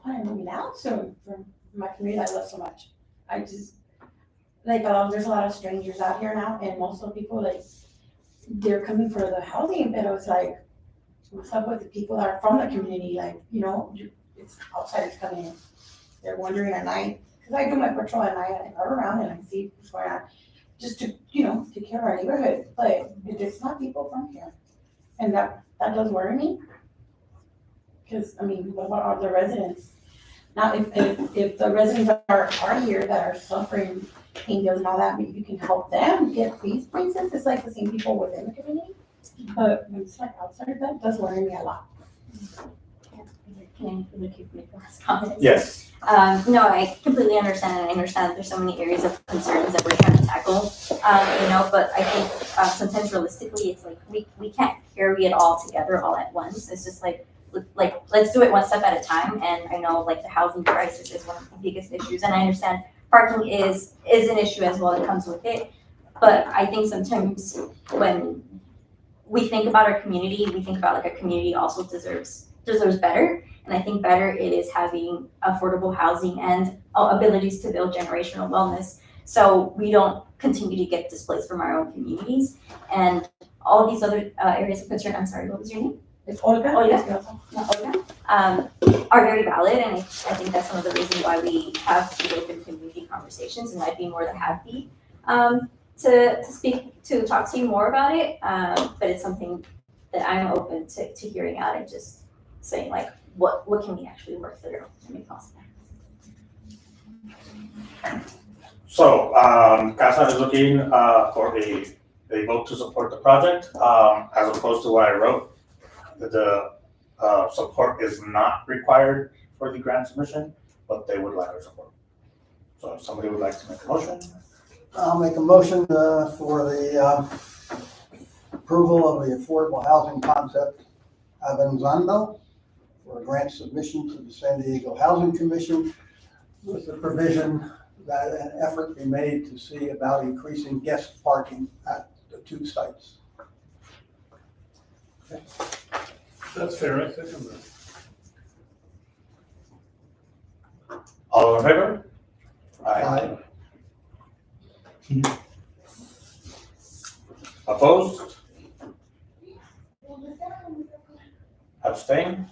probably moving out soon from my community I love so much. I just, like, there's a lot of strangers out here now, and most of the people, like, they're coming for the housing, but it's like, what's up with the people that are from the community, like, you know, it's outsiders coming in. They're wondering at night, because I do my patrol at night, I go around and I see what's going on, just to, you know, take care of our neighborhood, but it's not people from here. And that does worry me. Because, I mean, what about the residents? Now, if the residents are here that are suffering pain bills and all that, maybe you can help them get these places. It's like the same people within the community. But when it's like outside, that does worry me a lot. Can I keep my last comments? Yes. No, I completely understand, and I understand that there's so many areas of concerns that we're trying to tackle, but I think sometimes realistically, it's like we can't carry it all together all at once. It's just like let's do it one step at a time. And I know like the housing crisis is one of the biggest issues, and I understand parking is an issue as well that comes with it. But I think sometimes when we think about our community, we think about like a community also deserves better. And I think better it is having affordable housing and abilities to build generational wellness, so we don't continue to get displaced from our own communities. And all these other areas of concern, I'm sorry, what was your name? It's Olga. Olga, are very valid, and I think that's one of the reasons why we have these open community conversations, and I'd be more than happy to talk to you more about it. But it's something that I'm open to hearing out and just saying like, what can we actually work through to make possible? So, CASA is looking for a vote to support the project, as opposed to what I wrote. The support is not required for the grant submission. but they would like our support. So if somebody would like to make a motion, I'll make a motion for the approval of the affordable housing concept Avanzando for a grant submission to the San Diego Housing Commission with the provision that an effort be made to see about increasing guest parking at the two sites. That's fair, I second that. all in favor? Aye. Opposed? Abstain?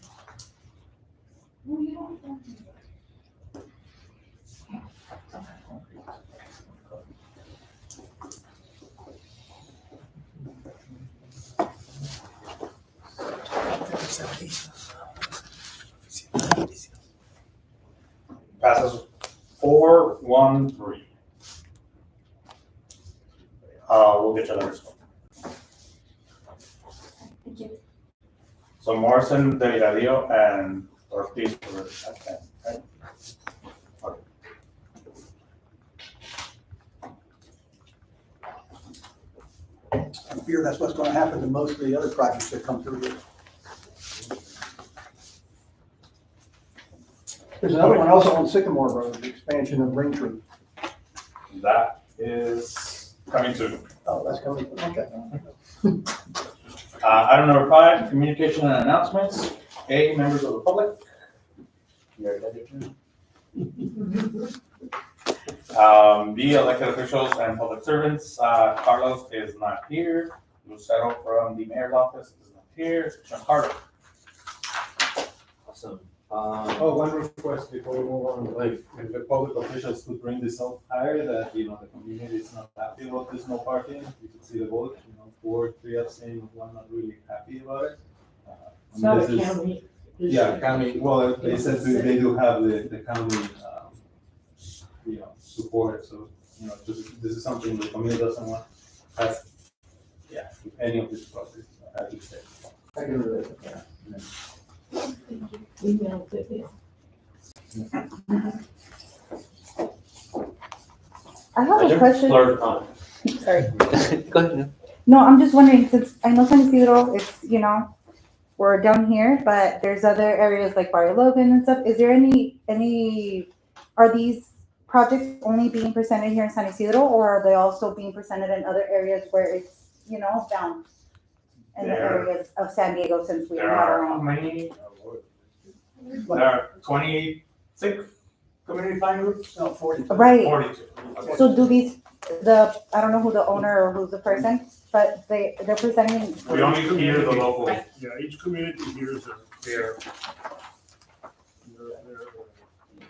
Passes 4-1-3. We'll get you letters. Thank you. So Morrison, Delgadillo, and Ortiz were abstaining, right? Okay. I fear that's what's going to happen to most of the other projects that come through here. There's another one also on Sycamore Road, the expansion of Ring Tree. That is coming soon. Oh, that's coming, okay. Item number 5, communication and announcements. A, members of the public. You already had your turn. B, elected officials and public servants. Carlos is not here. Lucero from the mayor's office is not here. Sean Carter. Awesome. Oh, one request before we move on, like, if the public officials could bring this up higher, that, the community is not happy about this no parking, you could see the vote, 4-3 abstaining, one not really happy about it. It's not this a is- county. Yeah, county, well, they said they do have the county, support, so, this is something the community doesn't want, has, yeah, with any of these projects, I have to say. I agree with that. Email to him. I have a question. Flirt on. Sorry. Go ahead. No, I'm just wondering, since I know San Ysidro, it's, we're down here, but there's other areas like Barrio Logan and stuff. Is there are these projects only being presented here in San Ysidro, or are they also being presented in other areas where it's, down in the areas of San Diego, since we There have our are how own? many? There are 26 community plan groups? No, 40. Right. 42. Okay. So do these, I don't know who the owner or who's the person, but they're presenting We only hear the local. Yeah, each community hears their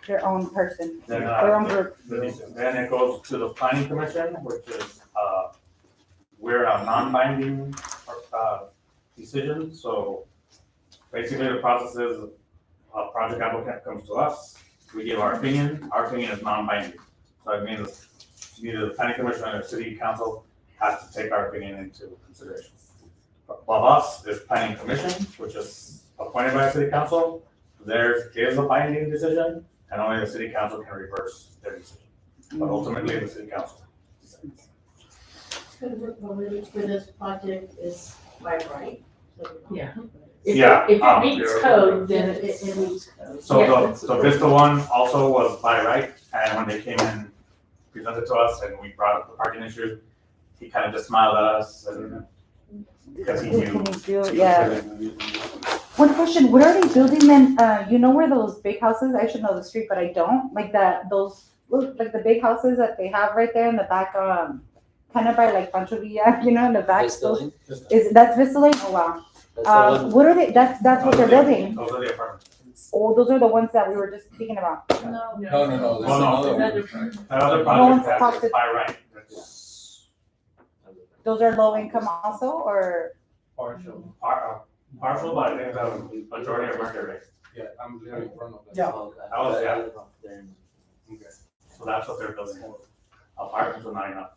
their own person, Then, their own group. then it goes to the planning commission, which is, we're a non-binding, decision, so basically the process is a project applicant comes to us, we give our opinion is non-binding. So it means neither the planning commission or city council has to take our opinion into consideration. Above us is planning commission, which is appointed by the city council. Theirs is a binding decision, and only the city council can reverse their decision. But ultimately, the city council decides. For this project is by right. Yeah. Yeah, If it meets yeah. code, then It it's. meets code. So Yeah. the Vista one also was by right, and when they came and presented to us and we brought up the parking issue, he kind of just smiled at us and because he knew. Yeah. One question, what are they building then, where those big houses, I should know the street, but I don't, like like the big houses that they have right there in the back, kind of by like Pancho Villa, in the back. Vista Lane? That's Vista Lane? Oh, wow. That's the one. What are they, that's what they're building? Those are the apartments. Oh, those are the ones that we were just speaking about. No. No, there's Well, no. another one. That other No one's project talked that is by right. Those are low income also, or? Partial, Partial, but I think the majority are market rate. yeah, I'm living in front of them. Yeah. Oh, okay. Oh, yeah. I live up there. Okay. So that's what they're building. Apartments are not enough.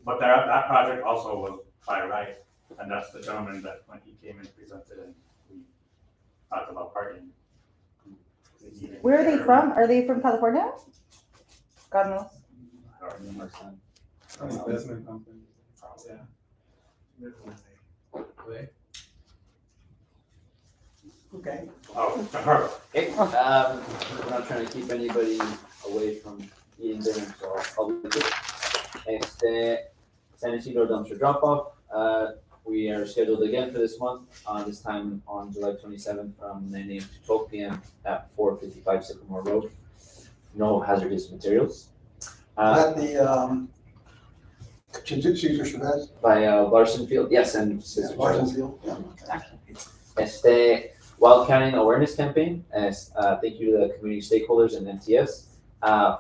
But that project also was by right, and that's the gentleman that when he came and presented and we talked about parking, Where are they from? Are they from California? God knows. Investment company. Yeah. Okay. Oh, perfect. Okay, we're not trying to keep anybody away from eating dinner, so I'll be quick. San Ysidro dumpster drop off. We are scheduled again for this month, this time on July 27th from 9 a.m. to 12 p.m. at 455 Sycamore Road. No hazardous materials. At the, Caesar Chavez, By Larson Field, yes, and Larson's Field, yeah. Wild Canyon Awareness Campaign, thank you to the community stakeholders and MTS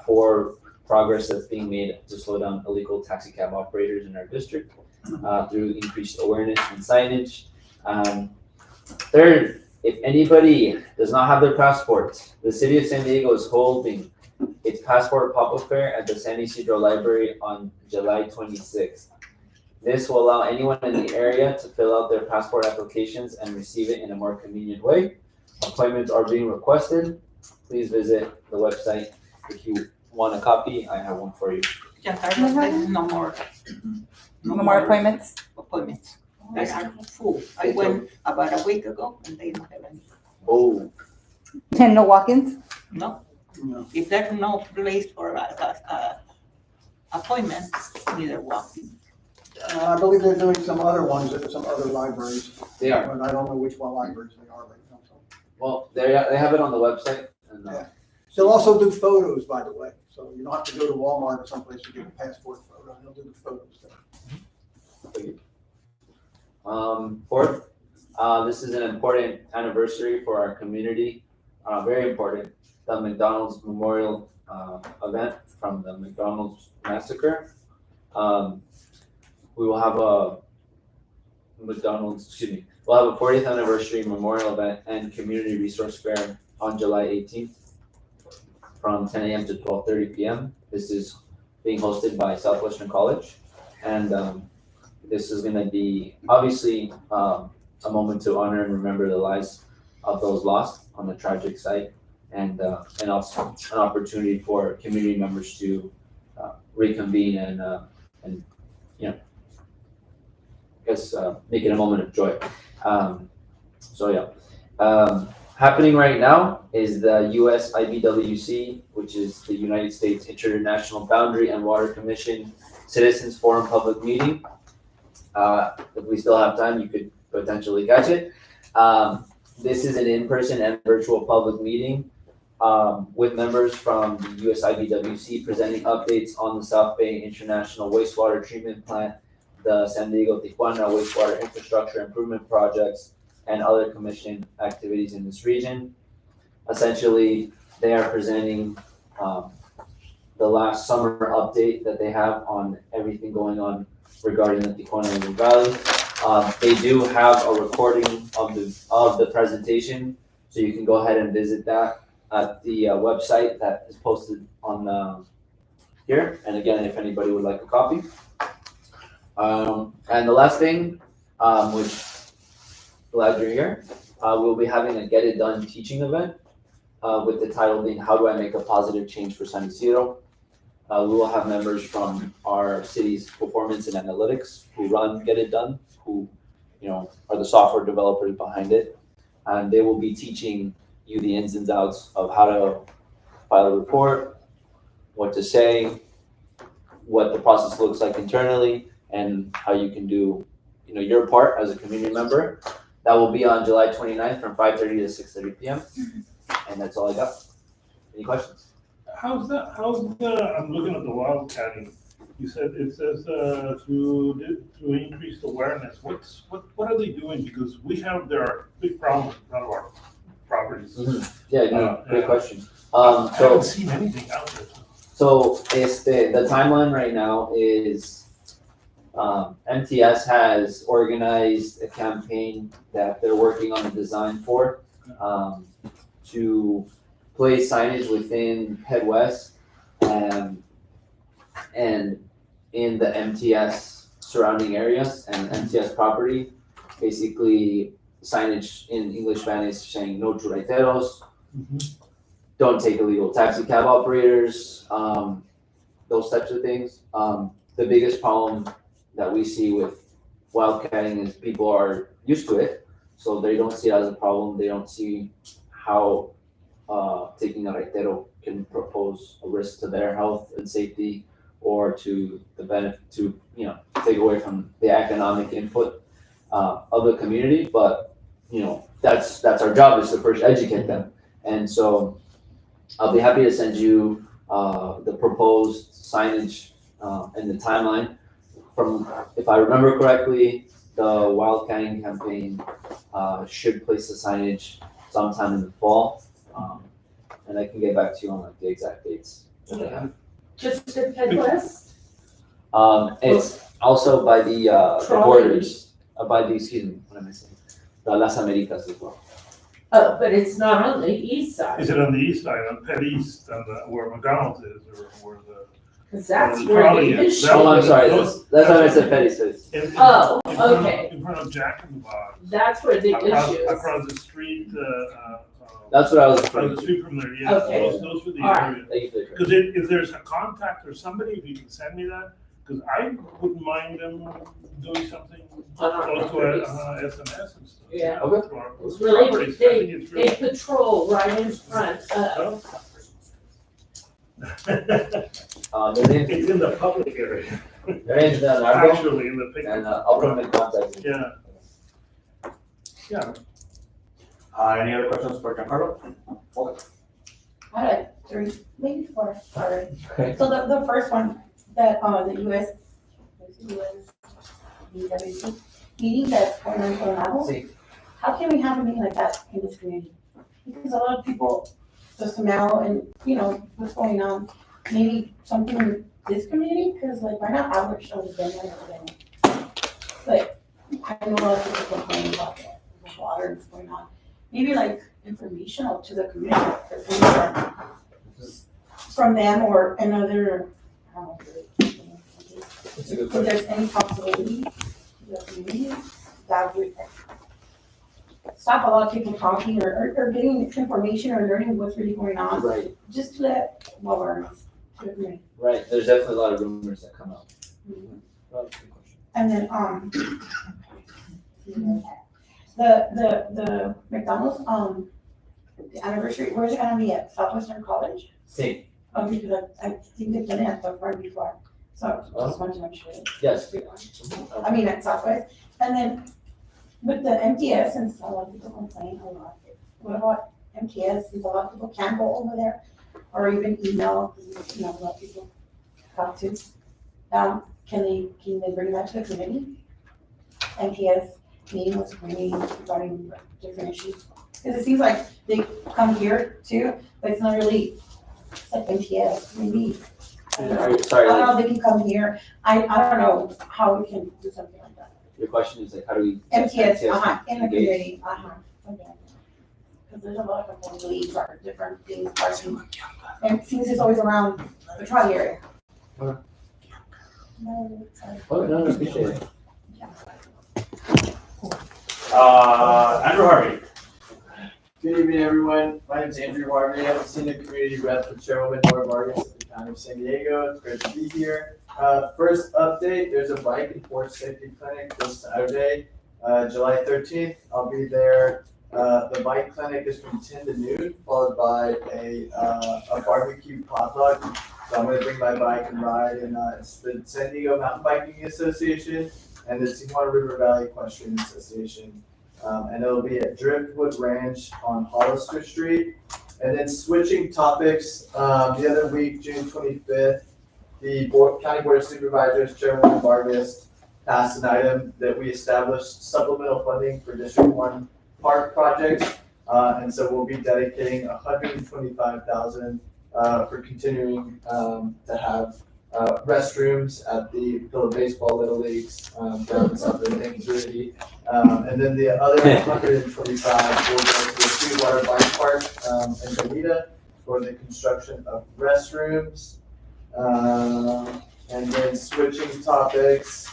for progress that's being made to slow down illegal taxi cab operators in our district through increased awareness and signage. Third, if anybody does not have their passports, the city of San Diego is holding its passport pop-up fair at the San Ysidro Library on July 26th. This will allow anyone in the area to fill out their passport applications and receive it in a more convenient way. Appointments are being requested. Please visit the website. If you want a copy, I have one for you. Giancarlo, there's no more. No more appointments? Appointments. They are full. I went about a week ago and they don't have any. Oh, And no walk-ins? No, No. if there's no place for appointment, neither walk-in. I believe they're doing some other ones at some other libraries, they are. but I don't know which one libraries they are right now. So. Well, they have it on the website. And, Yeah. They'll also do photos, by the way, so you don't have to go to Walmart or someplace to get a passport photo, they'll do the photos there. Fourth, this is an important anniversary for our community, very important. The McDonald's Memorial event from the McDonald's massacre. We will have a we'll have a 40th anniversary memorial event and community resource fair on July 18th from 10 a.m. to 12:30 p.m. This is being hosted by Southwestern College, and this is going to be obviously a moment to honor and remember the lives of those lost on the tragic site, and also an opportunity for community members to reconvene and you know, I guess make it a moment of joy. Happening right now is the US IBWC, which is the United States International Boundary and Water Commission Citizens Forum public meeting. If we still have time, you could potentially catch it. This is an in-person and virtual public meeting with members from the US IBWC presenting updates on the South Bay International Wastewater Treatment Plant, the San Diego Tijuana Wastewater Infrastructure Improvement Projects, and other commission activities in this region. Essentially, they are presenting the last summer update that they have on everything going on regarding the Tijuana River Valley. They do have a recording of the presentation, so you can go ahead and visit that at the website that is posted on here. And again, if anybody would like a copy. And the last thing, which glad you're here, we'll be having a Get It Done teaching event with the title being How Do I Make a Positive Change for San Ysidro? We will have members from our city's performance and analytics who run Get It Done, who are the software developers behind it, and they will be teaching you the ins and outs of how to file a report, what to say, what the process looks like internally, and how you can do your part as a community member. That will be on July 29th from 5:30 to 6:30 p.m. And that's all I got. Any questions? How's the, I'm looking at the Wild Canyon. You said it says to increase awareness. What are they doing? Because we have their big problems in front of our properties. Yeah, great question. I haven't seen anything out there. So the timeline right now is MTS has organized a campaign that they're working on a design for to place signage within Head West and in the MTS surrounding areas and MTS property. Basically, signage in English, Spanish saying no churreteros, don't take illegal taxi cab operators, those types of things. The biggest problem that we see with wildcatting is people are used to it, so they don't see it as a problem. They don't see how taking a raitero can propose a risk to their health and safety, or to the benefit to take away from the economic input of the community. But that's our job, is to first educate them. And so I'll be happy to send you the proposed signage and the timeline. From, if I remember correctly, the wildcatting campaign should place the signage sometime in the fall, and I can get back to you on the exact dates that they have. Just a Midwest? It's also by the borders, by the, excuse me, what am I saying? The Las Americas as well. Oh, but it's not on the east side, Is it on the east side, on Pet East, and where McDonald's is, or where the? because that's the where trolley the is. issue. Oh, I'm Those- sorry, those- that's why I said Petty States. Oh, In front of- okay. In front of Jack in the Box. That's where the Across, issue is. across the street, That's what I was across referring the to. street from there, yeah, Okay. those were the All right. areas. Thank you for the Because if there's a contact or somebody, if you can send me that, because I wouldn't mind them doing something On our close to properties. SMS and stuff. Yeah. Okay. To our It's really, properties. I think it's they patrol right in front of, Their name, It's in the public area, their name's Leonardo, actually, in the picture. and I'll put them in contact. Yeah. Yeah. Any other questions for Giancarlo? I had three, maybe four, sorry. Okay. So the first one, that, the US BWC meeting that's going on in Coronado, Sí. how can we have a meeting like that in this community? Because a lot of people just know and, what's going on, maybe something in this community, because like right now, Albert shows been there today. But I know a lot of people complain about the water and what's going on. Maybe like informational to the community, that things are from them or another, I don't know. That's a good If question. there's any possibility to the community, that would stop a lot of people talking or getting information or learning what's really going on, Right, just to let awareness to the community. right. There's definitely a lot of rumors that come out. Well, that's a good question. And then, the McDonald's, the anniversary, where's it gonna be at? Southwestern College? Sí. Because I think they've done it at the farm before, so just want to make sure. Yes. I mean, at Southwest, and then with the MTS, since a lot of people complain a lot, what about MTS, since a lot of people can't go over there, or even email, because, a lot of people talk to. Can they bring that to the committee? MTS meeting with the community regarding different issues, because it seems like they come here too, but it's not really, it's like MTS, maybe. I don't know. Sorry, I don't know if they can come here, I don't know how we can do something like that. your question is like, how do we? MTS, in the engage? community, okay. Because there's a lot of people who leave or different things, parking, and since it's always around the trolley area. Okay. No, sorry. Oh, no, I appreciate it. Andrew Harvey. Good evening, everyone. My name is Andrew Harvey. I'm a senior community rep for Chairwoman Laura Vargas of the County of San Diego. It's great to be here. First update, there's a bike and horse safety clinic this Saturday, July 13th. I'll be there. The bike clinic is from 10 to noon, followed by a barbecue potluck. So I'm gonna bring my bike and ride, and it's the San Diego Mountain Biking Association and the Tijuana River Valley Equestrian Association. And it'll be at Driftwood Ranch on Hollister Street. And then switching topics, the other week, June 25th, the County Board of Supervisors, Chairwoman Vargas, passed an item that we established supplemental funding for District 1 park projects. And so we'll be dedicating $125,000 for continuing to have restrooms at the Pillow Baseball Little Leagues, down in South Bend community. And then the other 125 will go to the Sweetwater Bike Park in Bonita for the construction of restrooms. And then switching topics,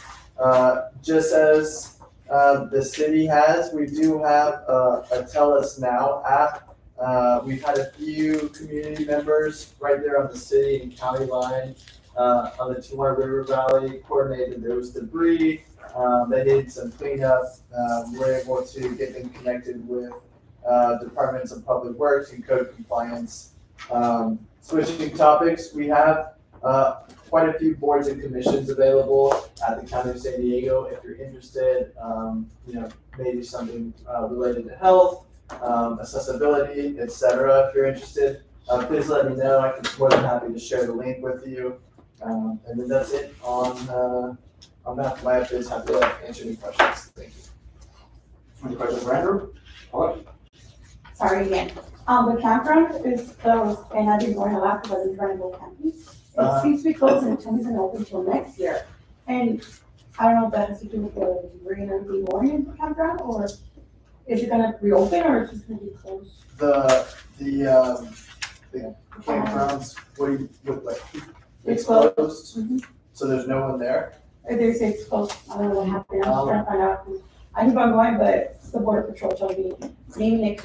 just as the city has, we do have a Tell Us Now app We've had a few community members right there on the city and county line, on the Tijuana River Valley, coordinated those debris. They did some cleanup. We're able to get them connected with departments of public works and code compliance. Switching topics, we have quite a few boards and commissions available at the County of San Diego. If you're interested, maybe something related to health, accessibility, etc. If you're interested, please let me know. I'm more than happy to share the link with you. And then that's it on that. My updates. Happy to answer any questions. Thank you. Any questions for Andrew? What? Sorry again. The campground is closed, and I've been going a lot because I've been trying to go camping. It seems to be closed and it isn't open until next year. And I don't know if that has to do with the Marina and the Orient campground, or is it gonna reopen, or is it gonna be closed? The campgrounds, what do you look like? It's closed. Mm-hmm. So there's no one there? They say it's closed. I don't know what happened. I'm just trying to find out. I keep on going, but the border patrol told me maybe next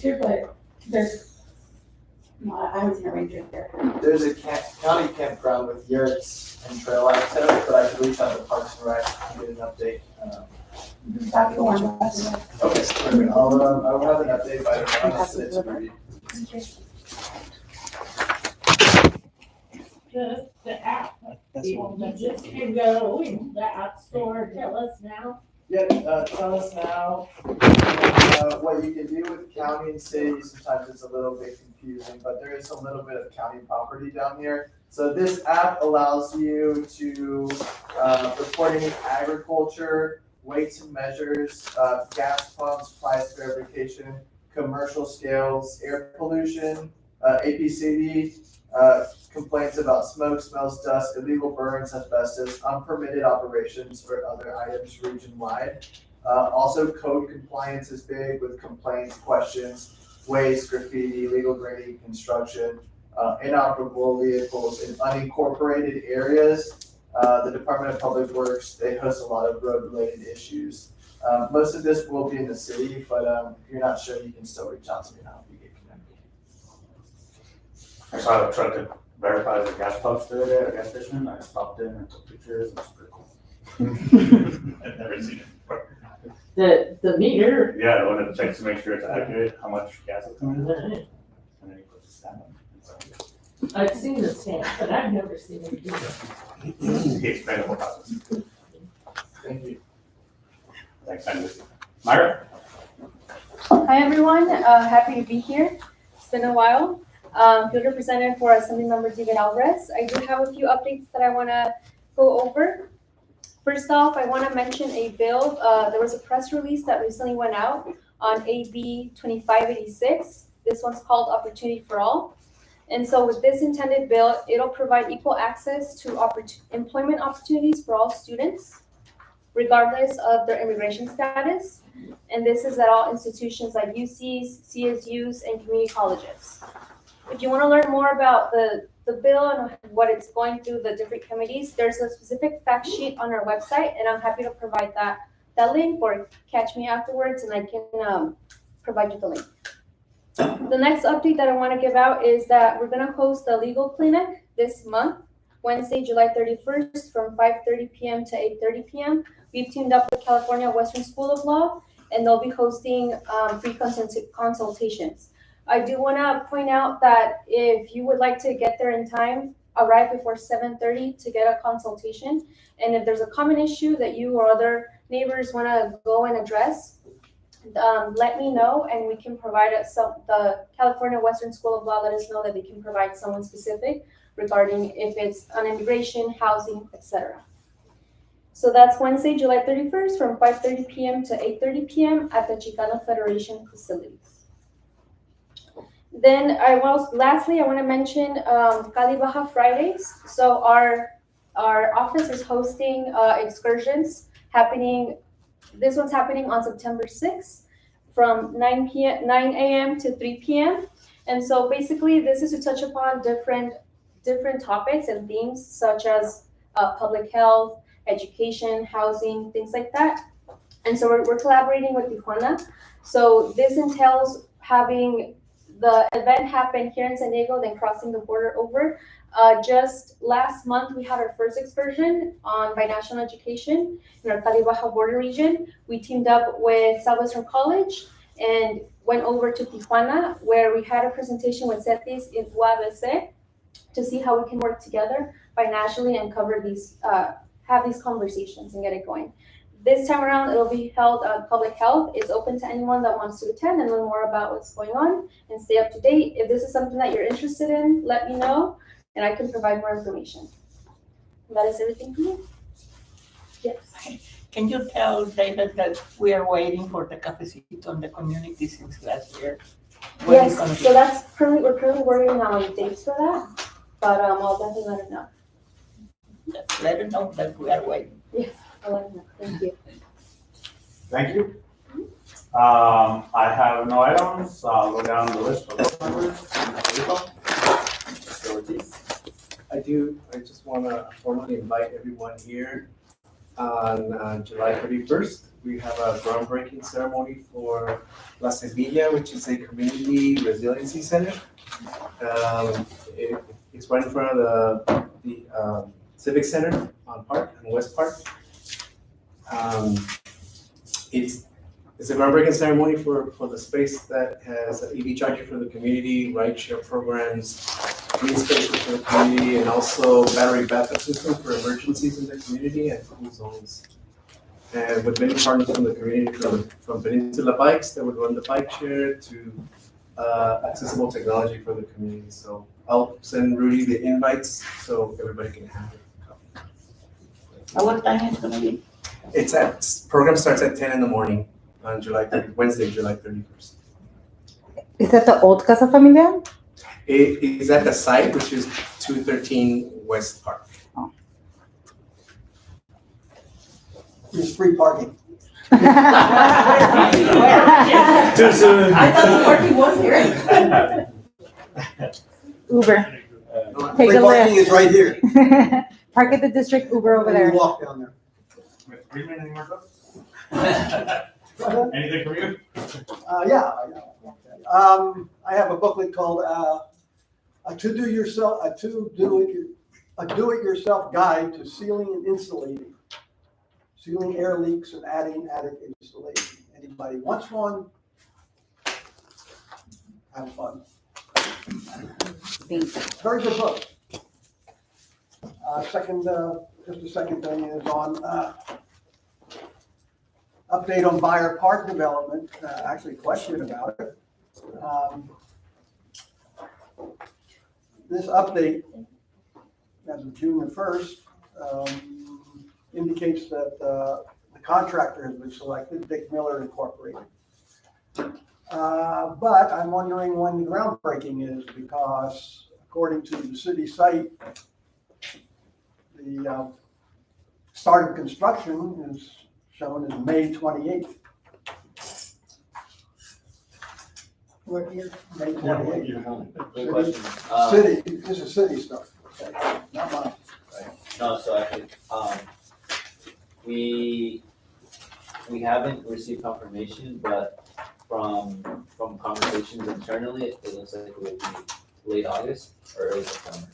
year, but I haven't seen a ranger there. There's a county campground with yurts and trail access, but I can reach out to Parks and Rec and get an update. That's the one. Okay, perfect. I'll have an update by tomorrow. I'll send it to you. The app, you just can go in the app store, tell us now. Yeah, tell us now. What you can do with county and city, sometimes it's a little bit confusing, but there is a little bit of county property down here. So this app allows you to reporting agriculture, weights and measures, gas pumps, price verification, commercial scales, air pollution, APCD, complaints about smoke, smells, dust, illegal burns, asbestos, unpermitted operations, or other items region-wide. Also, code compliance is big with complaints, questions, waste, graffiti, illegal grading, construction, inoperable vehicles in unincorporated areas. The Department of Public Works, they host a lot of road-related issues. Most of this will be in the city, but if you're not sure, you can still reach out to me and I'll get connected. I saw a truck that verifies the gas pumps the other day at a gas station. I stopped in and took pictures. It was pretty cool. I've never seen it before. The meter. Yeah, the one that checks to make sure it's accurate, how much gas is coming in. And then he puts a stamp on it. I've seen the stamp, but I've never seen it do it. He explained the whole process. Thank you. Thanks, Andrew. Myra? Hi, everyone. Happy to be here. It's been a while. Field representative for Assemblymember David Alvarez. I do have a few updates that I want to go over. First off, I want to mention a bill. There was a press release that recently went out on AB 2586. This one's called Opportunity for All. And so with this intended bill, it'll provide equal access to employment opportunities for all students, regardless of their immigration status. And this is at all institutions like UCs, CSUs, and community colleges. If you want to learn more about the bill and what it's going through the different committees, there's a specific fact sheet on our website, and I'm happy to provide that link, or catch me afterwards and I can provide you the link. The next update that I want to give out is that we're going to host a legal clinic this month, Wednesday, July 31st from 5:30 p.m. to 8:30 p.m. We've teamed up with California Western School of Law, and they'll be hosting free consultations. I do want to point out that if you would like to get there in time, arrive before 7:30 to get a consultation. And if there's a common issue that you or other neighbors want to go and address, let me know, and we can provide the California Western School of Law let us know that they can provide someone specific regarding if it's on immigration, housing, etc. So that's Wednesday, July 31st from 5:30 p.m. to 8:30 p.m. at the Chicano Federation facilities. Then lastly, I want to mention Cali Baja Fridays. So our office is hosting excursions happening. This one's happening on September 6th from 9 a.m. to 3 p.m. And so basically this is to touch upon different topics and themes such as public health, education, housing, things like that. And so we're collaborating with Tijuana. So this entails having the event happened here in San Diego, then crossing the border over. Just last month, we had our first excursion on binational education in our Cali Baja border region. We teamed up with Southwestern College and went over to Tijuana, where we had a presentation with CETIS in UABC to see how we can work together binationally and cover these, have these conversations and get it going. This time around, it'll be held on Public Health. It's open to anyone that wants to attend and learn more about what's going on and stay up to date. If this is something that you're interested in, let me know and I can provide more information. That is everything for me. Yes. Can you tell David that we are waiting for the cafecito on the community since last year? When it's gonna Yes, be? so that's currently, we're currently working on dates for that, but I'll definitely let her know. Just let her know that we are waiting. Yes, I'll let her know. Thank you. Thank you. I have no items. I'll go down the list for board members. I do, I just want to formally invite everyone here on July 31st. We have a groundbreaking ceremony for La Semilla, which is a community resiliency center. It's right in front of the Civic Center on Park, on West Park. It's a groundbreaking ceremony for the space that has EV charging for the community, rideshare programs, green spaces for the community, and also battery backup system for emergencies in the community and cool zones. And with many partners from the community, from Peninsula Bikes that would run the bike share to accessible technology for the community. So I'll send Rudy the invites so everybody can have it. At what time is it gonna be? Program starts at 10 in the morning on Wednesday, July 31st. Is that the old Casa Familiar? It is at the site, which is 213 West Park. There's free parking. Too soon. I thought the parking was here. Uber. Take Free a parking lift. is right here. Park at the district, Uber over You there. walk down there. Freeman, any more questions? Anything from you? Yeah. I have a booklet called a do-it-yourself guide to sealing and insulating, sealing air leaks and adding attic insulation. Anybody wants one? Have fun. Very good book. Just the second thing is on update on Buyer Park development. Actually, question about it. This update, as of June the 1st, indicates that the contractor has been selected, Dick Miller Incorporated. But I'm wondering when the groundbreaking is, because according to the city site, the start of construction is shown as May 28th. What year? May 28th. Good question. City, this is city stuff, okay, not mine. No, so actually, we haven't received confirmation, but from conversations internally, it looks like it will be late August or early September.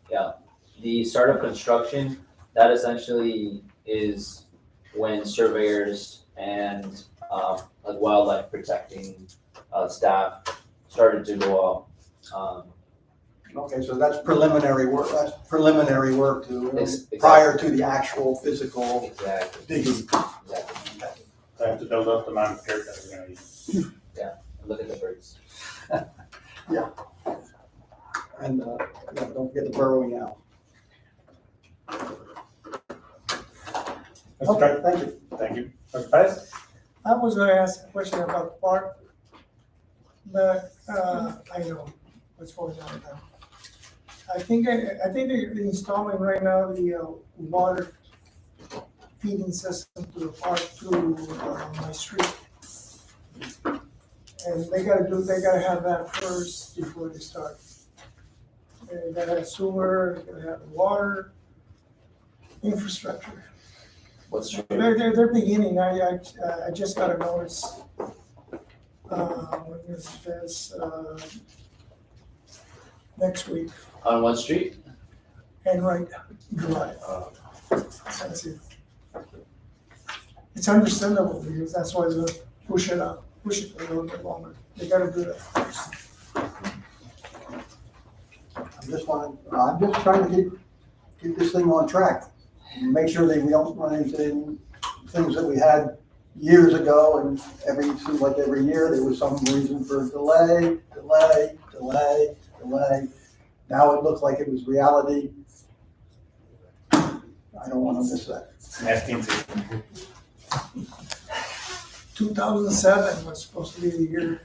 Yeah, the start of construction, that essentially is when surveyors and like wildlife protecting staff started to go out. Okay, so that's preliminary work, to, Exactly. prior to the actual physical Exactly. digging. Exactly. I have to build up the amount of dirt that we're gonna use. Yeah, look at the birds. Yeah. And, don't forget the burrowing owl. Okay, thank you. Thank you. Mr. Price? I was gonna ask a question about the park, but, I know what's going on now. I think they're installing right now the, water feeding system to the park through, my street. And they gotta have that first before they start. And they gotta have sewer, they gotta have water, infrastructure. What's true? They're beginning, I just got a notice when is this, next week, On what street? and right, July. That's it. It's understandable, because that's why they push it up, push it a little bit longer. They gotta do that first. I'm just trying to keep this thing on track. And make sure that we don't run into things that we had years ago, and seems like every year there was some reason for delay. Now it looks like it was reality. I don't want to miss that. 2007 was supposed to be the year.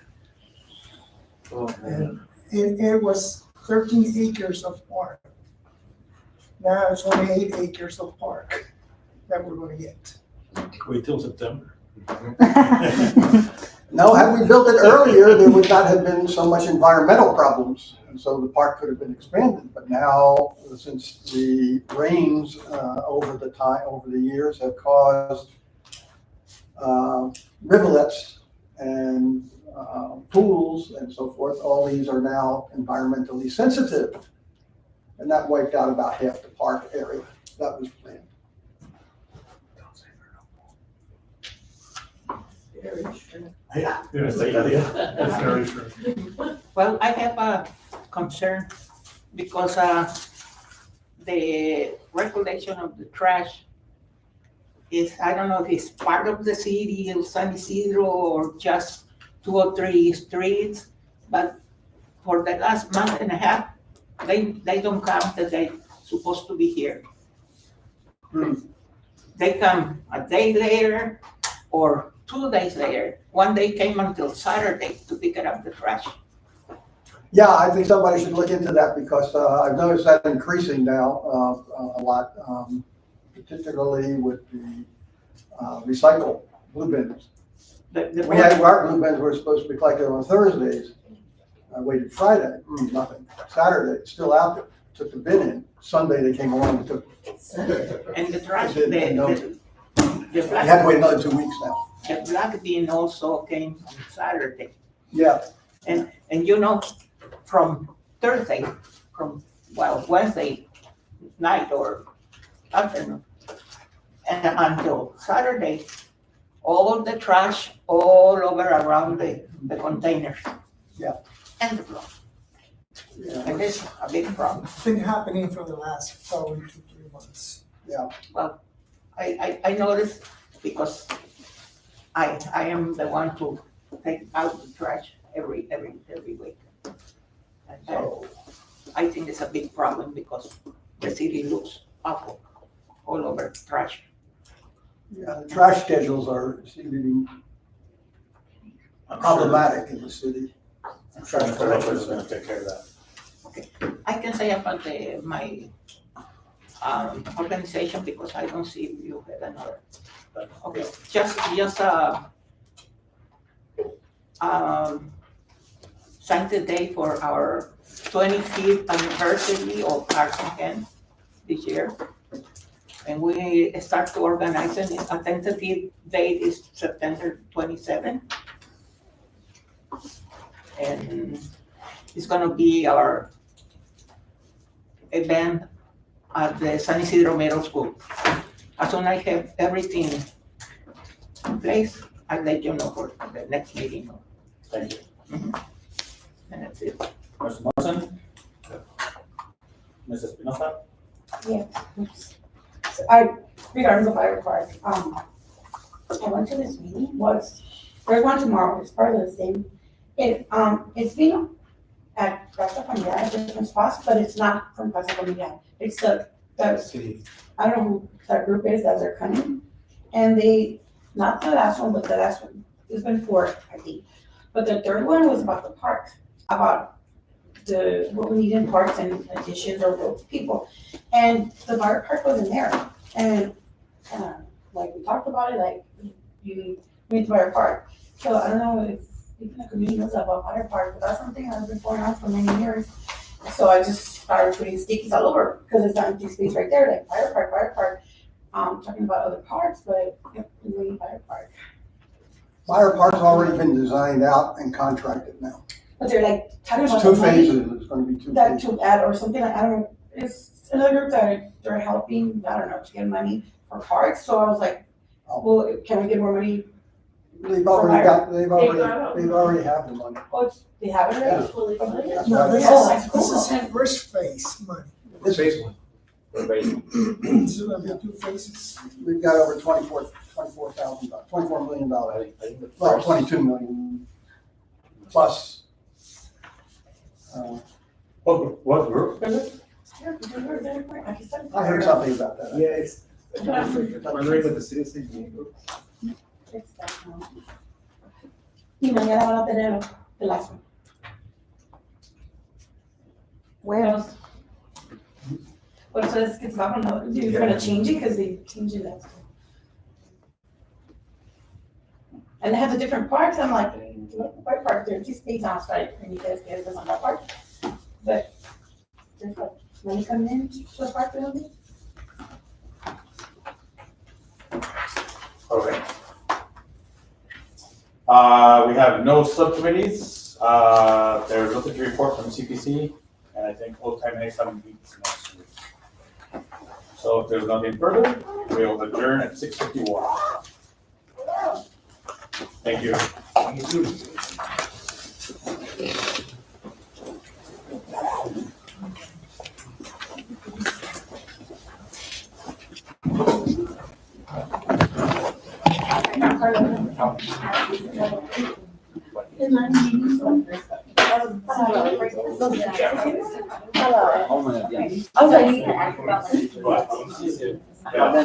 And it was 13 acres of park. Now it's only 8 acres of park that we're gonna get. Wait till September. No, had we built it earlier, there would not have been so much environmental problems, and so the park could have been expanded. But now, since the rains over the years have caused rivulets and pools and so forth, all these are now environmentally sensitive, and that wiped out about half the park area that was planned. Very true. Yeah, that's very true. Well, I have a concern because the regulation of the trash is, I don't know if it's part of the city of San Ysidro or just 2 or 3 streets, but for the last month and a half, they don't come that they're supposed to be here. They come a day later or 2 days later. One day came until Saturday to pick up the trash. Yeah, I think somebody should look into that, because I've noticed that increasing now a lot, particularly with the recycle blue bins. Our blue bins were supposed to be collected on Thursdays. I waited Friday, nothing. Saturday, it's still out there. Took the bin in. Sunday, they came along and took it. And the trash, You the have to wait another 2 weeks now. The black bean also came on Saturday. Yeah. And you know, from Thursday, Wednesday night or afternoon, and until Saturday, all the trash all over around the containers. Yeah. And the floor. And it's a big problem. It's been happening for the last probably 2-3 months. Yeah. Well, I noticed because I am the one to take out the trash every week. And I think it's a big problem because the city looks awful all over trash. Yeah, the trash schedules seem to be problematic in the city. Trash collectors are gonna take care of that. Okay, I can say about my organization because I don't see if you have another. Okay, just sign the day for our 25th anniversary of Arts and Ken this year. And we start to organize it. A tentative date is September 27th. And it's gonna be our event at the San Ysidro Middle School. As soon as I have everything in place, I'll let you know for the next meeting. Thank you. And that's it. Mr. Morrison? Mrs. Espinosa? Yeah. Regarding the fire park, I went to this meeting, there's one tomorrow, it's part of the same. It's been at Casa Familiar at different spots, but it's not from Casa Familiar. It's the, I don't know who that group is that they're coming. And not the last one, but the last one, it's been 4, I think. But the third one was about the park, about what we need in parks and additions or people. And the fire park wasn't there. And like we talked about it, like you need to fire park. So I don't know if even the community knows about fire park, but that's something that's been going on for many years. So I just started putting stickies all over because it's not empty space right there, like fire park. Talking about other parks, but we need fire park. Fire Park's already been designed out and contracted now. But they're like talking It's about two the money phases, it's gonna be two that phases. to add or something like, I don't know, it's another group that they're helping, I don't know, to get money for parks, so I was like, well, can we get more money? They've already have the money. Oh, they have it Yeah. already? It's fully funded. That's No, right. this Oh, that's is, cool. this is in first phase money. This Phase is, one. Right. This is gonna be 2 phases. we've got over $24 million. I think the Well, first, 22 million plus. What group is it? I heard something about that. Yeah, it's, partnering with the city of San Diego. Y mañana van a tener the last one. Where? Por eso es que estaba hablando, they're gonna change it, cause they changed it last time. And they have the different parks, I'm like, what park, they're just space outside, and you guys get this on that park. But, there's like, money coming in to the park building. Okay. We have no subcommittees. There's nothing to report from CPC, and I think Old Time A7 meets next week. So if there's nothing further, we'll adjourn at 6:51. Thank you. I was like, But- Yeah.